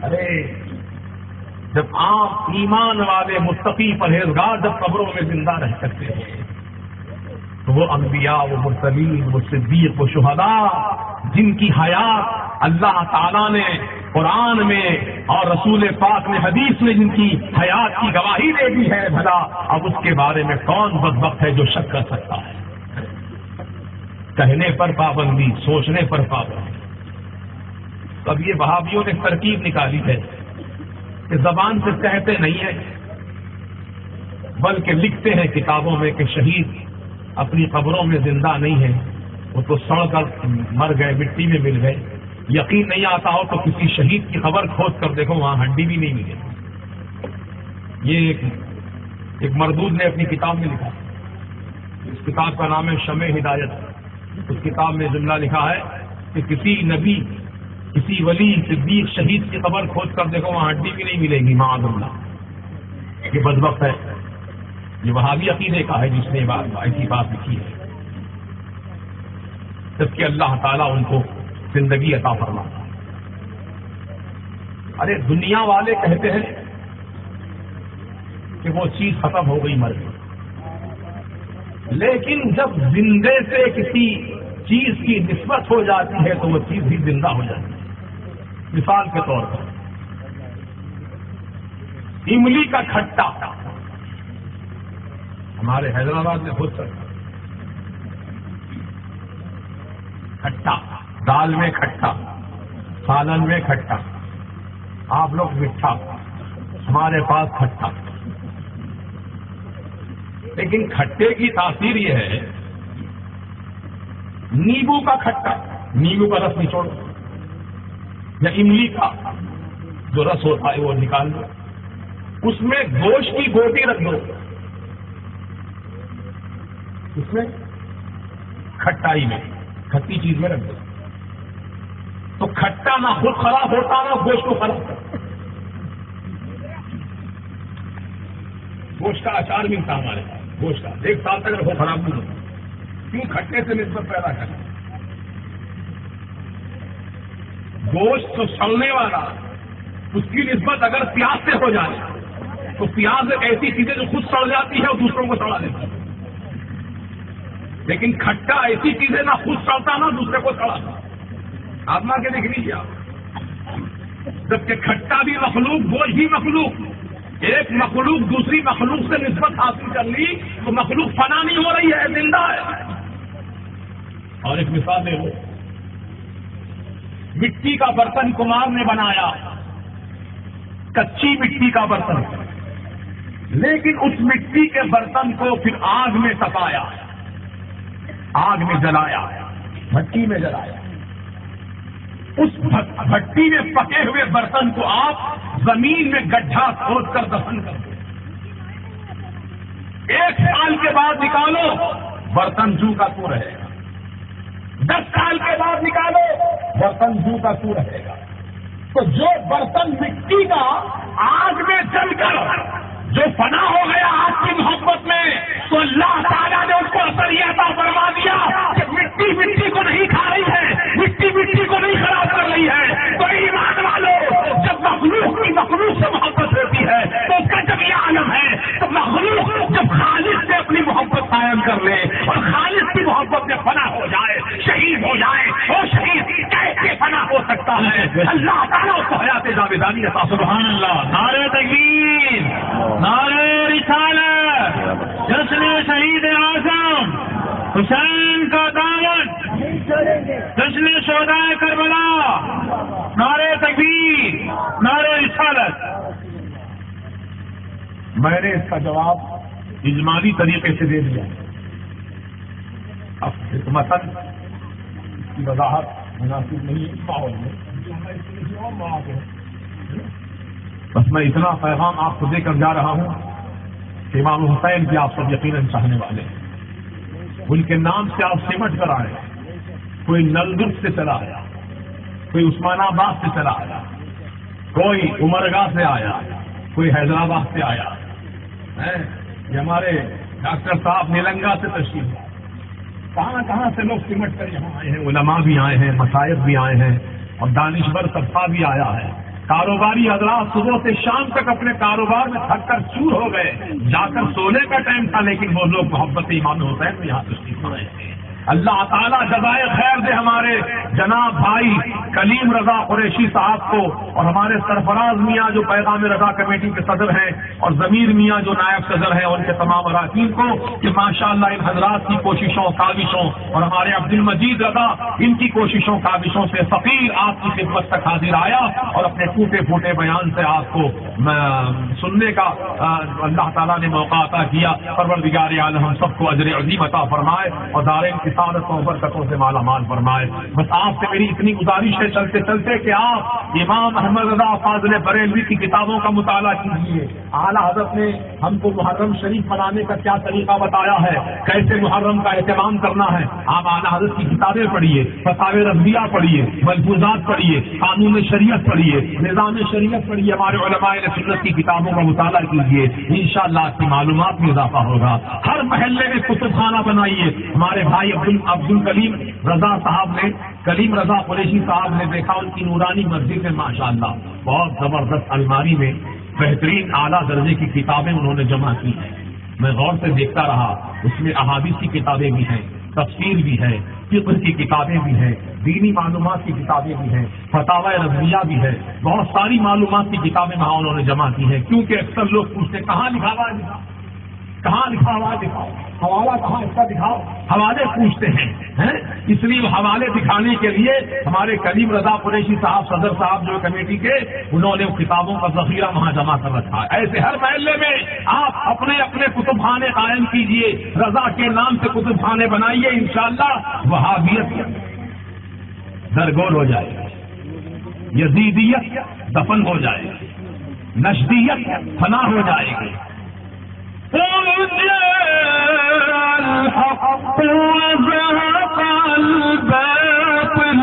ارے جب آپ ایمان والے متقی پرہیزگار جب قبروں میں زندہ رہ سکتے ہیں تو وہ انبیاء، وہ مرسلین، وہ صدیق، وہ شہداء جن کی حیات اللہ تعالیٰ نے قرآن میں اور رسول پاک نے حدیث میں جن کی حیات کی گواہی دے دی ہے، بھلا اب اس کے بارے میں کون بدبخت ہے جو شک کر سکتا ہے؟ کہنے پر پابندی، سوچنے پر پابندی۔ اب یہ وہابیوں نے ترکیب نکالی ہے کہ زبان سے کہتے نہیں ہیں بلکہ لکھتے ہیں کتابوں میں کہ شہید اپنی قبروں میں زندہ نہیں ہے، وہ تو سڑ کر مر گئے، مٹی میں مل گئے۔ یقین نہیں آتا ہو تو کسی شہید کی قبر کھود کر دیکھو، وہاں ہڈی بھی نہیں ملے۔ یہ ایک مردود نے اپنی کتاب میں لکھا، اس کتاب کا نام ہے شمع ہدایت۔ اس کتاب میں جملہ لکھا ہے کہ کسی نبی، کسی ولی، صدیق، شہید کی قبر کھود کر دیکھو، وہاں ہڈی بھی نہیں ملے گی، معاذ اللہ۔ یہ بدبخت ہے، یہ وہابی عقیدے کا ہے جس نے ایسی بات لکھی ہے، جبکہ اللہ تعالیٰ ان کو زندگی عطا فرماتا ہے۔ ارے دنیا والے کہتے ہیں کہ وہ چیز ختم ہو گئی، مر گئی، لیکن جب زندے سے کسی چیز کی نسبت ہو جاتی ہے تو وہ چیز بھی زندہ ہو جاتی ہے۔ مثال کے طور پر املی کا کھٹا ہمارے حیدرآباد میں خود چلتا، کھٹا، دال میں کھٹا، سالن میں کھٹا، آپ لوگ میٹھا، ہمارے پاس کھٹا۔ لیکن کھٹے کی تاثیر یہ ہے، نیبو کا کھٹا، نیبو کا رس نچوڑو، یا املی کا جو رس ہوتا ہے وہ نکال دو، اس میں گوشت کی گوٹی رکھ دو، اس میں کھٹائی میں، کھٹی چیز میں رکھ دو، تو کھٹا نہ خود خراب ہوتا نہ گوشت کو خراب کرتا۔ گوشت کا اچار ملتا ہمارے پاس، گوشت کا 1 سال تک رکھو، خراب نہیں ہوتا، کیوں؟ کھٹے سے نسبت پیدا کرنا۔ گوشت تو سڑنے والا، اس کی نسبت اگر پیاز سے ہو جائے تو پیاز ایک ایسی چیز ہے جو خود سڑ جاتی ہے اور دوسروں کو سڑا دیتی ہے، لیکن کھٹا ایسی چیز ہے نہ خود سڑتا نہ دوسرے کو سڑاتا۔ آزما کے دیکھ لیجیے آپ، جبکہ کھٹا بھی مخلوق، گوشت بھی مخلوق، ایک مخلوق دوسری مخلوق سے نسبت حاصل کر لی تو مخلوق فنا نہیں ہو رہی ہے، زندہ ہے۔ اور ایک مثال لے لو، مٹی کا برتن کمار نے بنایا، کچی مٹی کا برتن، لیکن اس مٹی کے برتن کو پھر آگ میں تپایا، آگ میں جلایا، بھٹی میں جلایا، اس بھٹی میں پکے ہوئے برتن کو آپ زمین میں گڈھا کھود کر دفن کر دو، 1 سال کے بعد نکالو، برتن جو کا تو رہے گا، 10 سال کے بعد نکالو، برتن جو کا تو رہے گا۔ تو جو برتن مٹی کا آگ میں جل کر جو فنا ہو گیا آپ کی محبت میں، تو اللہ تعالیٰ نے اس کو اثر یہ عطا فرما دیا کہ مٹی مٹی کو نہیں کھا رہی ہے، مٹی مٹی کو نہیں خراب کر رہی ہے۔ تو ایمان والو، جب مخلوق کی مخلوق سے محبت ہوتی ہے تو اس کا جب یہ عالم ہے، تو مخلوق جب خالق سے اپنی محبت قائم کر لے اور خالق کی محبت میں فنا ہو جائے، شہید ہو جائے، وہ شہید کیسے فنا ہو سکتا ہے؟ اللہ تعالیٰ اس کو حیات جاویدانی عطا۔ سبحان اللہ، نعرہ تکبیر، نعرہ رسالت، جشن شہید اعظم حسین کا دامن، جشن شہداء کربلا، نعرہ تکبیر، نعرہ رسالت۔ میں نے اس کا جواب اجمالی طریقے سے دے دیا، اب حکمتاً اس کی وضاحت مناسب نہیں ہے ماحول میں، بس میں اتنا پیغام آپ کو دے کر جا رہا ہوں کہ امام حسین کی آپ سب یقیناً چاہنے والے ہیں، ان کے نام سے آپ سمٹ کر آئے، کوئی نلدرگ سے چلا آیا، کوئی عثمان آباد سے چلا آیا، کوئی عمرگاہ سے آیا، کوئی حیدرآباد سے آیا، یہ ہمارے ڈاکٹر صاحب نیلنگا سے تشریف، کہاں کہاں سے لوگ سمٹ کر یہاں آئے ہیں، علماء بھی آئے ہیں، مشائخ بھی آئے ہیں، اور دانشور طبقہ بھی آیا ہے۔ کاروباری حضرات صبح سے شام تک اپنے کاروبار میں تھک کر چور ہو گئے، جا کر سونے کا ٹائم تھا، لیکن وہ لوگ محبت امام حسین میں یہاں تشریف لائے ہیں۔ اللہ تعالیٰ جزائے خیر دے ہمارے جناب بھائی کلیم رضا قریشی صاحب کو، اور ہمارے سرفراز میاں جو پیغام رضا کمیٹی کے صدر ہیں، اور ضمیر میاں جو نائب صدر ہیں، ان کے تمام اراکین کو کہ ماشاءاللہ ان حضرات کی کوششوں کاوشوں اور ہمارے عبد المجید رضا ان کی کوششوں کاوشوں سے فقیر آپ کی خدمت تک حاضر آیا اور اپنے ٹوٹے پھوٹے بیان سے آپ کو سننے کا اللہ تعالیٰ نے موقع عطا کیا۔ پروردگار عالم ہم سب کو اجر عظیم عطا فرمائے اور دارین کی سعادتوں و برکتوں سے مالا مال فرمائے۔ بس آپ سے میری اتنی گزارش ہے چلتے چلتے کہ آپ امام احمد رضا فاضل بریلوی کی کتابوں کا مطالعہ کیجیے۔ اعلیٰ حضرت نے ہم کو محرم شریف منانے کا کیا طریقہ بتایا ہے، کیسے محرم کا اہتمام کرنا ہے۔ آپ اعلیٰ حضرت کی کتابیں پڑھیے، فتاوی رضویہ پڑھیے، ملفوظات پڑھیے، قانون شریعت پڑھیے، نظام شریعت پڑھیے، ہمارے علماء سنت کی کتابوں کا مطالعہ کیجیے، انشاءاللہ آپ کی معلومات میں اضافہ ہوگا۔ ہر محلے میں کتب خانہ بنائیے۔ ہمارے بھائی عبد الکلیم رضا صاحب نے، کلیم رضا قریشی صاحب نے دیکھا ان کی نورانی مسجد میں ماشاءاللہ بہت زبردست الماری میں بہترین اعلیٰ درجے کی کتابیں انہوں نے جمع کی ہیں۔ میں غور سے دیکھتا رہا، اس میں احادیث کی کتابیں بھی ہیں، تفسیر بھی ہے، فقہ کی کتابیں بھی ہیں، دینی معلومات کی کتابیں بھی ہیں، فتاوی رضویہ بھی ہے، بہت ساری معلومات کی کتابیں وہاں انہوں نے جمع کی ہیں۔ کیونکہ اکثر لوگ پوچھتے کہاں لکھا ہوا ہے، کہاں لکھا ہوا دکھاؤ، حوالہ کہاں اس کا دکھاؤ، حوالے پوچھتے ہیں۔ اس لیے حوالے دکھانے کے لیے ہمارے کلیم رضا قریشی صاحب صدر صاحب جو کمیٹی کے، انہوں نے کتابوں کا ذخیرہ وہاں جمع کر رکھا ہے۔ ایسے ہر محلے میں آپ اپنے اپنے کتب خانے قائم کیجئے، رضا کے نام سے کتب خانے بنائیے، انشاءاللہ وہابیت درگور ہو جائے گی، یزیدیت دفن ہو جائے گی، نشدیت فنا ہو جائے گی۔ الحق وزهق الباطل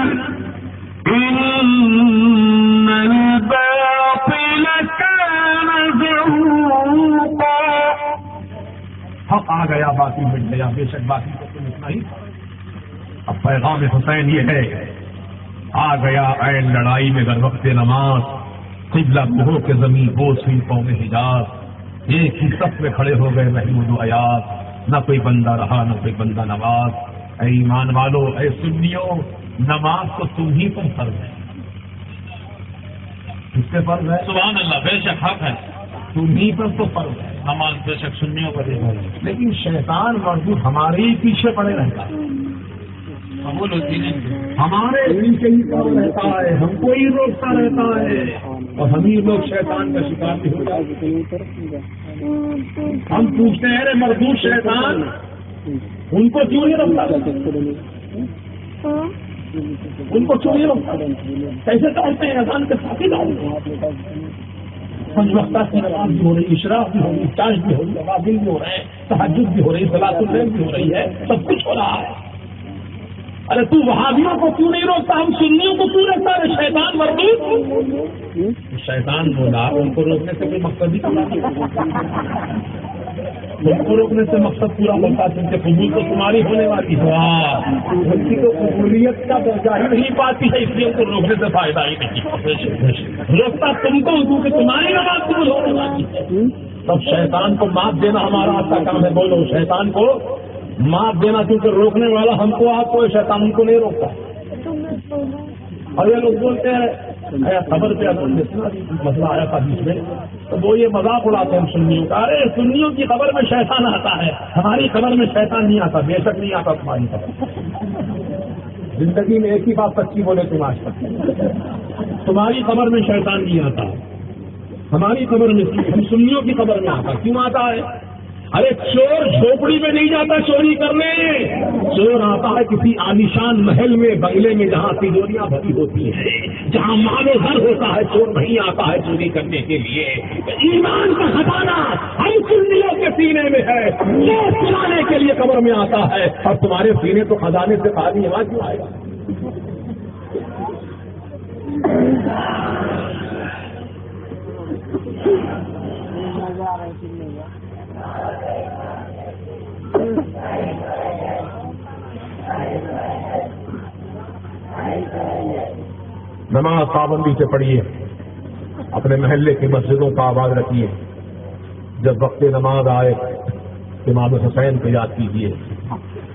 إن الباطل كان زهوقا۔ حق آ گیا، باطل مٹ گیا، بے شک باطل کو تم اتنا ہی۔ اب پیغام حسین یہ ہے، آ گیا عین لڑائی میں گر وقت نماز، قبلہ ہو کے زمین بوس ہوئی قوم حجاز، ایک ہی صف میں کھڑے ہو گئے محمود و ایاز، نہ کوئی بندہ رہا نہ کوئی بندہ نواز۔ اے ایمان والو، اے سنیو، نماز تو تم ہی پر فرض ہے، کس پہ فرض ہے؟ سبحان اللہ، بے شک حق ہے، تم ہی پر تو فرض ہے، نماز بے شک سنیوں پر ہے، لیکن شیطان مردود ہمارے ہی پیچھے پڑے رہتا ہے، قبول ہوتی نہیں، ہمارے پیچھے ہی پڑا رہتا ہے، ہم کو ہی روکتا رہتا ہے، اور ہم ہی لوگ شیطان کا شکار بھی ہو جاتے ہیں۔ ہم پوچھتے ہیں رے مردود شیطان ان کو کیوں نہیں روکتا، ان کو کیوں نہیں روکتا، کیسے دوڑتے ہیں اذان کے ساتھ ہی دوڑتے ہیں، پنج وقتہ کی نماز بھی ہو رہی، اشراق بھی ہو رہی، چاش بھی ہو رہی، نوافل بھی ہو رہے ہیں، تہجد بھی ہو رہی، صلاۃ اللیل بھی ہو رہی ہے، سب کچھ ہو رہا ہے۔ ارے تو وہابیوں کو کیوں نہیں روکتا، ہم سنیوں کو کیوں روکتا ہے؟ شیطان مردود شیطان بولا ان کو روکنے سے کوئی مقصد ہی ان کو روکنے سے مقصد پورا ہوتا ہے، کیونکہ قبول تو تمہاری ہونے والی ہے، ان کی تو قبولیت کا درجہ ہی نہیں پاتی ہے، اس لیے ان کو روکنے سے فائدہ ہی نہیں، روکتا تم کو کیونکہ تمہاری نماز قبول ہونے والی ہے۔ تب شیطان کو مات دینا ہمارا آپ کا کام ہے، بولو شیطان کو مات دینا، کیونکہ روکنے والا ہم کو، آپ کو، شیطان ان کو نہیں روکتا۔ اور یہ لوگ بولتے ہیں خبر پہ مسئلہ آیا تھا بیچ میں، تو وہ یہ مذاق اڑاتے ہیں سنیوں کا، ارے سنیوں کی خبر میں شیطان آتا ہے، ہماری خبر میں شیطان نہیں آتا، بے شک نہیں آتا تمہاری خبر۔ زندگی میں ایک ہی بات سچی بولے تم آج تک، تمہاری خبر میں شیطان نہیں آتا، ہماری خبر میں، ہم سنیوں کی خبر میں آتا۔ کیوں آتا ہے؟ ارے چور جھوپڑی میں نہیں جاتا چوری کرنے، چور آتا ہے کسی عالیشان محل میں، بنگلے میں، جہاں تجوریاں بھری ہوتی ہیں، جہاں مال و زر ہوتا ہے، چور نہیں آتا ہے چوری کرنے کے لیے۔ ایمان کا خزانہ ہم سنیوں کے سینے میں ہے، وہ چلانے کے لیے قبر میں آتا ہے، اور تمہارے سینے تو خزانے سے خالی یہاں کیوں آئے گا؟ نماز پابندی سے پڑھیے، اپنے محلے کی مسجدوں کا آباد رکھیے، جب وقت نماز آئے امام حسین کو یاد کیجیے،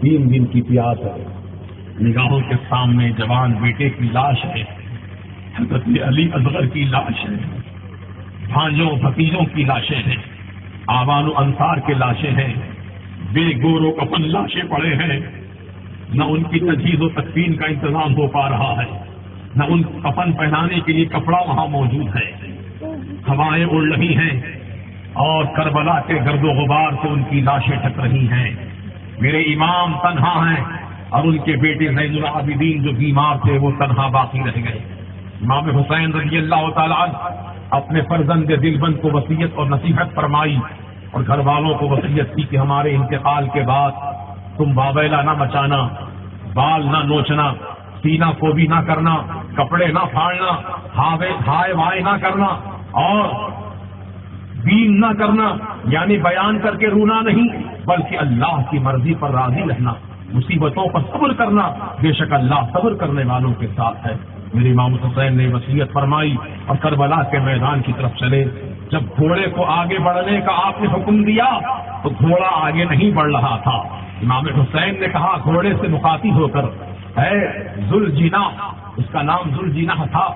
3 دن کی پیاس ہے، نگاہوں کے سامنے جوان بیٹے کی لاش ہے، حضرت علی اصغر کی لاش ہے، بھانجوں بھتیجوں کی لاشیں ہیں، آوان و انصار کے لاشیں ہیں، بے گور و کفن لاشیں پڑے ہیں، نہ ان کی تجہیز و تکفین کا انتظام ہو پا رہا ہے، نہ ان کفن پہنانے کے لیے کپڑا وہاں موجود ہے، ہوائیں اڑ رہی ہیں اور کربلا کے گرد و غبار سے ان کی لاشیں ڈھک رہی ہیں۔ میرے امام تنہا ہیں اور ان کے بیٹے زین العابدین جو بیمار تھے وہ تنہا باقی رہ گئے۔ امام حسین رضی اللہ تعالیٰ عنہ اپنے فرزند دلبند کو وصیت اور نصیحت فرمائی اور گھر والوں کو وصیت کی کہ ہمارے انتقال کے بعد تم واویلا نہ مچانا، بال نہ نوچنا، سینہ کو بھی نہ کرنا، کپڑے نہ پھاڑنا، ہائے وائے نہ کرنا اور دین نہ کرنا، یعنی بیان کر کے رونا نہیں بلکہ اللہ کی مرضی پر راضی رہنا، مصیبتوں پر صبر کرنا، بے شک اللہ صبر کرنے والوں کے ساتھ ہے۔ میرے امام حسین نے وصیت فرمائی اور کربلا کے میدان کی طرف چلے۔ جب گھوڑے کو آگے بڑھنے کا آپ نے حکم دیا تو گھوڑا آگے نہیں بڑھ رہا تھا۔ امام حسین نے کہا گھوڑے سے مخاطب ہو کر، اے ذوالجناح، اس کا نام ذوالجناح تھا،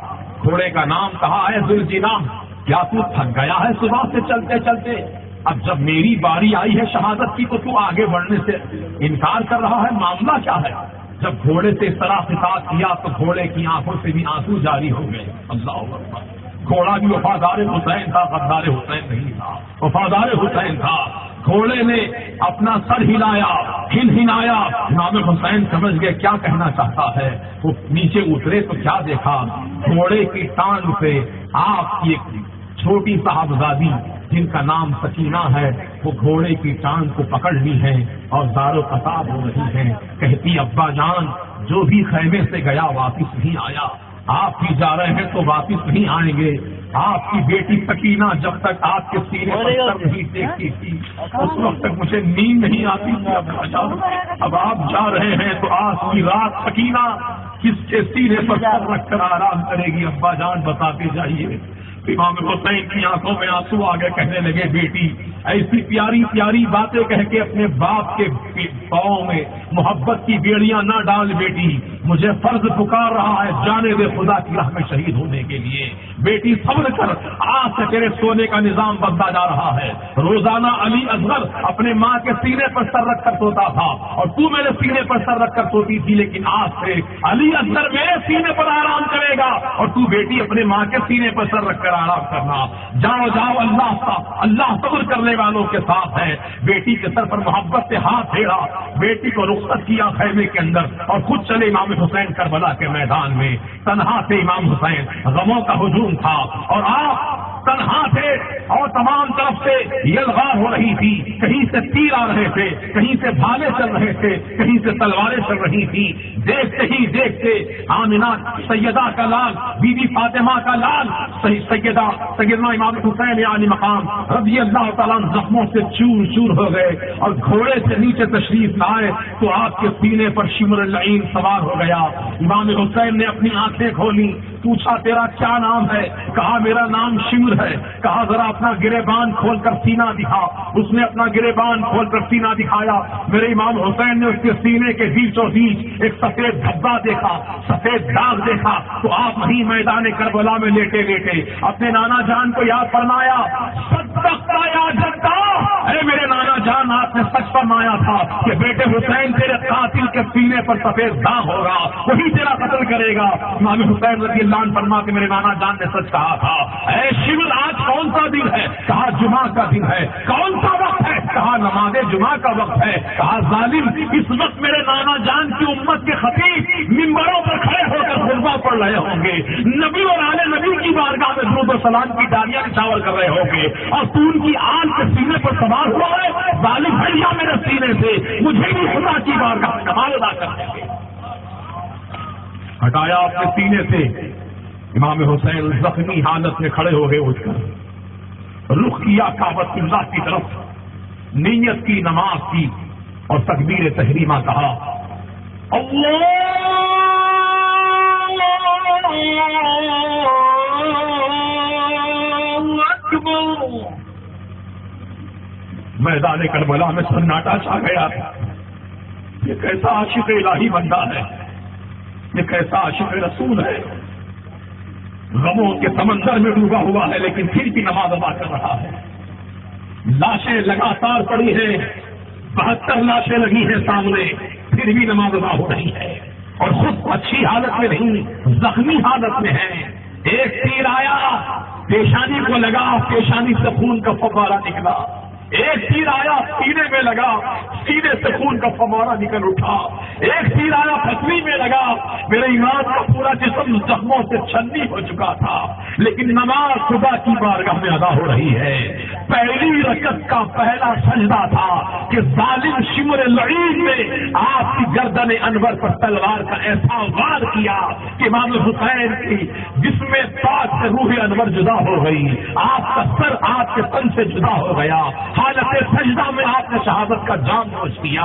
گھوڑے کا نام کہا ہے ذوالجناح، کیا تو تھک گیا ہے صبح سے چلتے چلتے؟ اب جب میری باری آئی ہے شہادت کی تو آگے بڑھنے سے انکار کر رہا ہے، معاملہ کیا ہے؟ جب گھوڑے سے اس طرح خطاب کیا تو گھوڑے کی آنکھوں سے بھی آنسو جاری ہو گئے۔ اللہ اکبر! گھوڑا بھی وفادار حسین تھا، غدار حسین نہیں تھا، وفادار حسین تھا۔ گھوڑے نے اپنا سر ہلایا، ہنہنایا، امام حسین سمجھ گئے کیا کہنا چاہتا ہے۔ وہ نیچے اترے تو کیا دیکھا، گھوڑے کی ٹانگ سے آپ کی ایک چھوٹی صاحبزادی جن کا نام سکینہ ہے وہ گھوڑے کی ٹانگ کو پکڑ لی ہے اور زار و قصاب ہو رہی ہے، کہتی ابا جان جو بھی خیمے سے گیا واپس نہیں آیا، آپ بھی جا رہے ہیں تو واپس نہیں آئیں گے۔ آپ کی بیٹی سکینہ جب تک آپ کے سینے پر سر نہیں دیکھتی تھی اس وقت تک مجھے نیند نہیں آتی تھی۔ اب آپ جا رہے ہیں تو آج کی رات سکینہ کس کے سینے پر سر رکھ کر آرام کرے گی، ابا جان بتاتے جائیے۔ امام حسین کی آنکھوں میں آنسو آگے کہنے لگے بیٹی ایسی پیاری پیاری باتیں کہہ کے اپنے باپ کے پاؤں میں محبت کی بیڑیاں نہ ڈال بیٹی، مجھے فرض پکار رہا ہے جانے دے خدا کی راہ میں شہید ہونے کے لیے۔ بیٹی صبر کر، آج سے تیرے سونے کا نظام بدلا جا رہا ہے۔ روزانہ علی اصغر اپنے ماں کے سینے پر سر رکھ کر سوتا تھا اور تو میرے سینے پر سر رکھ کر سوتی تھی، لیکن آج سے علی اصغر میرے سینے پر آرام کرے گا اور تو بیٹی اپنے ماں کے سینے پر سر رکھ کر آرام کرنا۔ جاؤ جاؤ، اللہ صبر کرنے والوں کے ساتھ ہے۔ بیٹی کے سر پر محبت سے ہاتھ پھیرا، بیٹی کو رخصت کیا خیمے کے اندر اور خود چلے امام حسین کربلا کے میدان میں۔ تنہا تھے امام حسین، غموں کا ہجوم تھا اور آپ تنہا تھے اور تمام طرف سے یلغار ہو رہی تھی، کہیں سے تیر آ رہے تھے، کہیں سے بھالے چل رہے تھے، کہیں سے تلواریں چل رہی تھی۔ دیکھتے ہی دیکھتے آمنہ سیدہ کا لال، بی بی فاطمہ کا لال، سیدنا امام حسین علی مقام رضی اللہ تعالیٰ زخموں سے چور چور ہو گئے اور گھوڑے سے نیچے تشریف لائے تو آپ کے سینے پر شمر اللعین سوار ہو گیا۔ امام حسین نے اپنی آنکھیں کھولی، پوچھا تیرا کیا نام ہے؟ کہا میرا نام شمر ہے۔ کہا ذرا اپنا گریبان کھول کر سینہ دکھا۔ اس نے اپنا گریبان کھول کر سینہ دکھایا۔ میرے امام حسین نے اس کے سینے کے بیچوں بیچ ایک سفید دھبا دیکھا، سفید داغ دیکھا تو آپ وہیں میدان کربلا میں لیٹے لیٹے اپنے نانا جان کو یاد فرمایا، صدقتا یا جدہ، اے میرے نانا جان آپ نے سچ فرمایا تھا کہ بیٹے حسین تیرے قاتل کے سینے پر سفید داغ ہوگا، وہی تیرا قتل کرے گا۔ امام حسین رضی اللہ عنہ فرما کہ میرے نانا جان نے سچ کہا تھا۔ اے شمر آج کون سا دن ہے؟ کہا جمعہ کا دن ہے۔ کون سا وقت ہے؟ کہا نماز جمعہ کا وقت ہے۔ کہا ظالم، اس وقت میرے نانا جان کی امت کے خطیب منبروں پر کھڑے ہو کر خطبہ پڑھ رہے ہوں گے، نبی اور آل نبی کی بارگاہ میں درود و سلام کی ڈالیاں نچھاور کر رہے ہوں گے اور تو ان کی آل کے سینے پر سوار ہوا ہے۔ ظالم بھیا میرے سینے سے مجھے بھی خدا کی بارگاہ کمال ادا کرنے کے ہٹایا اپنے سینے سے۔ امام حسین زخمی حالت میں کھڑے ہو گئے، اٹھ کر رخ کیا کعبۃ اللہ کی طرف، نیت کی، نماز کی اور تکبیر تحریمہ کہا، میدان کربلا میں سناٹا چھا گیا. یہ کیسا عاشق الہی بندہ ہے, یہ کیسا عاشق رسول ہے, غموں کے سمندر میں ڈوبا ہوا ہے لیکن پھر بھی نماز ادا کر رہا ہے. لاشیں لگاتار پڑی ہیں, 72 لاشیں لگی ہیں سامنے, پھر بھی نماز ادا ہو رہی ہے, اور خود اچھی حالت میں نہیں, زخمی حالت میں ہے. ایک تیر آیا, پیشانی کو لگا, پیشانی سے خون کا فوارہ نکلا. ایک تیر آیا, سینے میں لگا, سینے سے خون کا فوارہ نکل اٹھا. ایک تیر آیا, پھسوی میں لگا. میرے ایمان کا پورا جسم زخموں سے چھنی ہو چکا تھا, لیکن نماز خدا کی بارگاہ میں ادا ہو رہی ہے. پہلی رکعت کا پہلا سجدہ تھا کہ ظالم شمر لعین نے آپ کی گردن انور پر تلوار کا ایسا وار کیا کہ امام حسین کی جسم پاک سے روح انور جدا ہو گئی. آپ کا سر آپ کے تن سے جدا ہو گیا. حالت سجدہ میں آپ نے شہادت کا جام نوش کیا.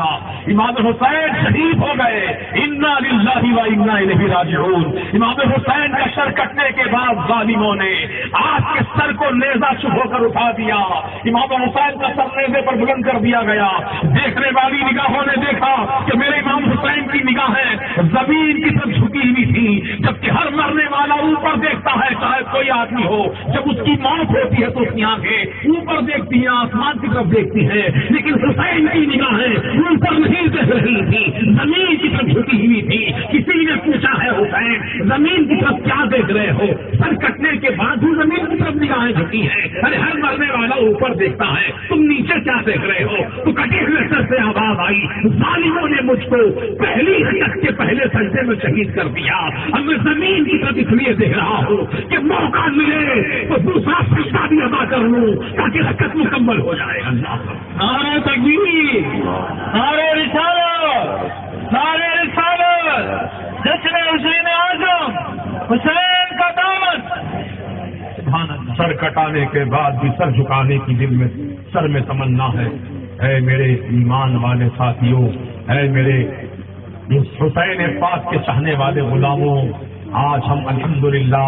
امام حسین شہید ہو گئے. انا للہ و انا الیہ راجعون. امام حسین کا سر کٹنے کے بعد ظالموں نے آپ کے سر کو نیزہ چھپو کر اٹھا دیا. امام حسین کا سر نیزے پر بلند کر دیا گیا. دیکھنے والی نگاہوں نے دیکھا کہ میرے امام حسین کی نگاہیں زمین کی طرف جھکی ہوئی تھی, جبکہ ہر مرنے والا اوپر دیکھتا ہے, چاہے کوئی آدمی ہو. جب اس کی موت ہوتی ہے تو اس کی آنکھیں اوپر دیکھتی ہیں, آسمان کی طرف دیکھتی ہیں, لیکن حسین کی نگاہیں اوپر نہیں دیکھ رہی تھی, زمین کی طرف جھکی ہوئی تھی. کسی نے پوچھا ہے حسین زمین کی طرف کیا دیکھ رہے ہو؟ سر کٹنے کے بعد بھی زمین کی طرف نگاہیں جھکی ہیں. ارے ہر مرنے والا اوپر دیکھتا ہے, تم نیچے کیا دیکھ رہے ہو؟ تو کٹے ہوئے سر سے آواز آئی, ظالموں نے مجھ کو پہلی رکعت کے پہلے سجدے میں شہید کر دیا. اب میں زمین کی طرف اس لیے دیکھ رہا ہوں کہ موقع ملے تو دوسرا سجدہ بھی ادا کر لوں تاکہ رکعت مکمل ہو جائے. اللہ نعرہ تکبیر, نعرہ رسالت, نعرہ رسالت, جشن حسین اعظم, حسین کا دامن. سر کٹانے کے بعد بھی سر جھکانے کی دل میں سر میں تمنا ہے. اے میرے ایمان والے ساتھیوں, اے میرے حسین پاک کے چاہنے والے غلاموں, آج ہم الحمدللہ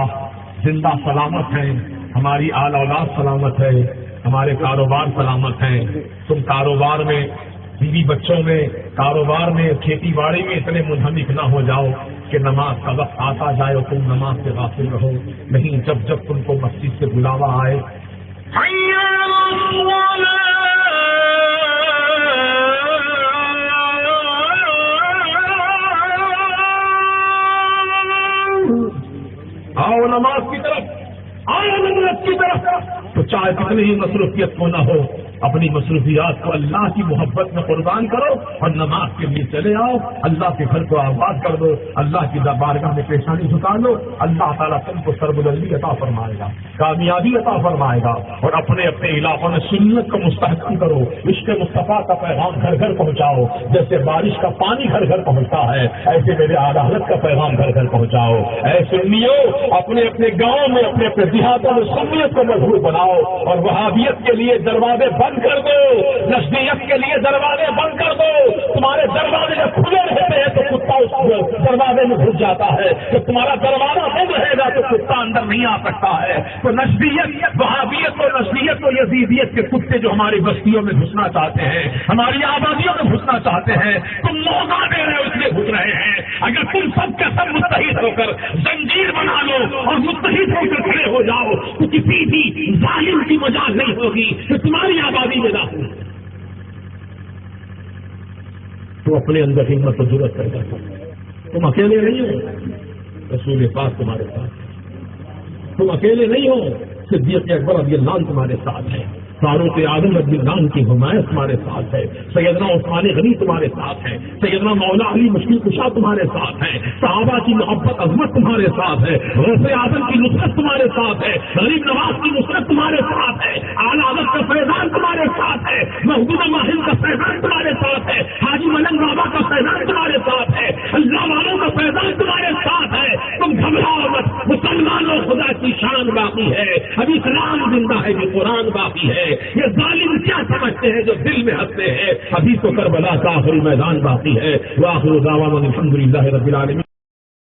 زندہ سلامت ہیں. ہماری آل اولاد سلامت ہے, ہمارے کاروبار سلامت ہیں. تم کاروبار میں, بیوی بچوں میں, کاروبار میں, کھیتی باڑی میں اتنے منہمک نہ ہو جاؤ کہ نماز کا وقت آتا جائے اور تم نماز سے غافل رہو. نہیں, جب جب تم کو مسجد سے بلاوا آئے, آؤ نماز کی طرف, آؤ نماز کی طرف, تو چاہے کتنی ہی مصروفیت کو نہ ہو, اپنی مصروفیات کو اللہ کی محبت میں قربان کرو اور نماز کے لیے چلے آؤ. اللہ کے گھر کو آباد کر دو, اللہ کی بارگاہ میں پیشانی جھکا دو. اللہ تعالیٰ تم کو سربلندی عطا فرمائے گا, کامیابی عطا فرمائے گا. اور اپنے اپنے علاقوں میں سنت کو مستحکم کرو, عشق مصطفیٰ کا پیغام گھر گھر پہنچاؤ. جیسے بارش کا پانی گھر گھر پہنچتا ہے, ایسے میرے اعلیٰ حضرت کا پیغام گھر گھر پہنچاؤ. اے سنیو, اپنے اپنے گاؤں میں, اپنے اپنے دیہاتوں میں سنیت کو مضبوط بناؤ اور وہابیت کے لیے دروازے بند کر دو, نزدیت کے لیے دروازے بند کر دو. تمہارے دروازے جب کھلے رہتے ہیں تو کتا اس دروازے میں گھس جاتا ہے, جب تمہارا دروازہ بند رہے گا تو کتا اندر نہیں آ سکتا ہے. تو نزدیت, وہابیت اور نزدیت اور یزیدیت کے کتے جو ہماری بستیوں میں گھسنا چاہتے ہیں, ہماری آبادیوں میں گھسنا چاہتے ہیں, تم موقع دے رہے ہو اس لیے گھس رہے ہیں. اگر تم سب کے سب متحد ہو کر زنجیر بنا لو اور متحد ہو کر کھڑے ہو جاؤ تو کسی بھی ظالم کی مجال نہیں ہوگی کہ تمہاری آبادی میں داخل. تو اپنے اندر ہمت و جرأت کر جاتا, تم اکیلے نہیں ہو, رسول پاک تمہارے ساتھ ہے. تم اکیلے نہیں ہو, صدیق اکبر رضی اللہ عنہ تمہارے ساتھ ہے, فاروق اعظم رضی اللہ عنہ کی حمایت تمہارے ساتھ ہے, سیدنا عثمان غنی تمہارے ساتھ ہے, سیدنا مولا علی مشکل کشا تمہارے ساتھ ہے, صحابہ کی محبت عظمت تمہارے ساتھ ہے, غوث اعظم کی نصرت تمہارے ساتھ ہے, غریب نواز کی نصرت تمہارے ساتھ ہے, اعلیٰ حضرت کا فیضان تمہارے ساتھ ہے, محبوبہ ماہر کا فیضان تمہارے ساتھ ہے, حاجی ملنگ بابا کا فیضان تمہارے ساتھ ہے, اللہ والوں کا فیضان تمہارے ساتھ ہے. تم گھبراؤ مت, مسلمانوں خدا کی شان باقی ہے, ابھی اسلام زندہ ہے, یہ قرآن باقی ہے. یہ ظالم کیا سمجھتے ہیں جو دل میں ہنستے ہیں, ابھی تو کربلا کا آخری میدان باقی ہے. وآخر دعوانا الحمدللہ رب العالمین.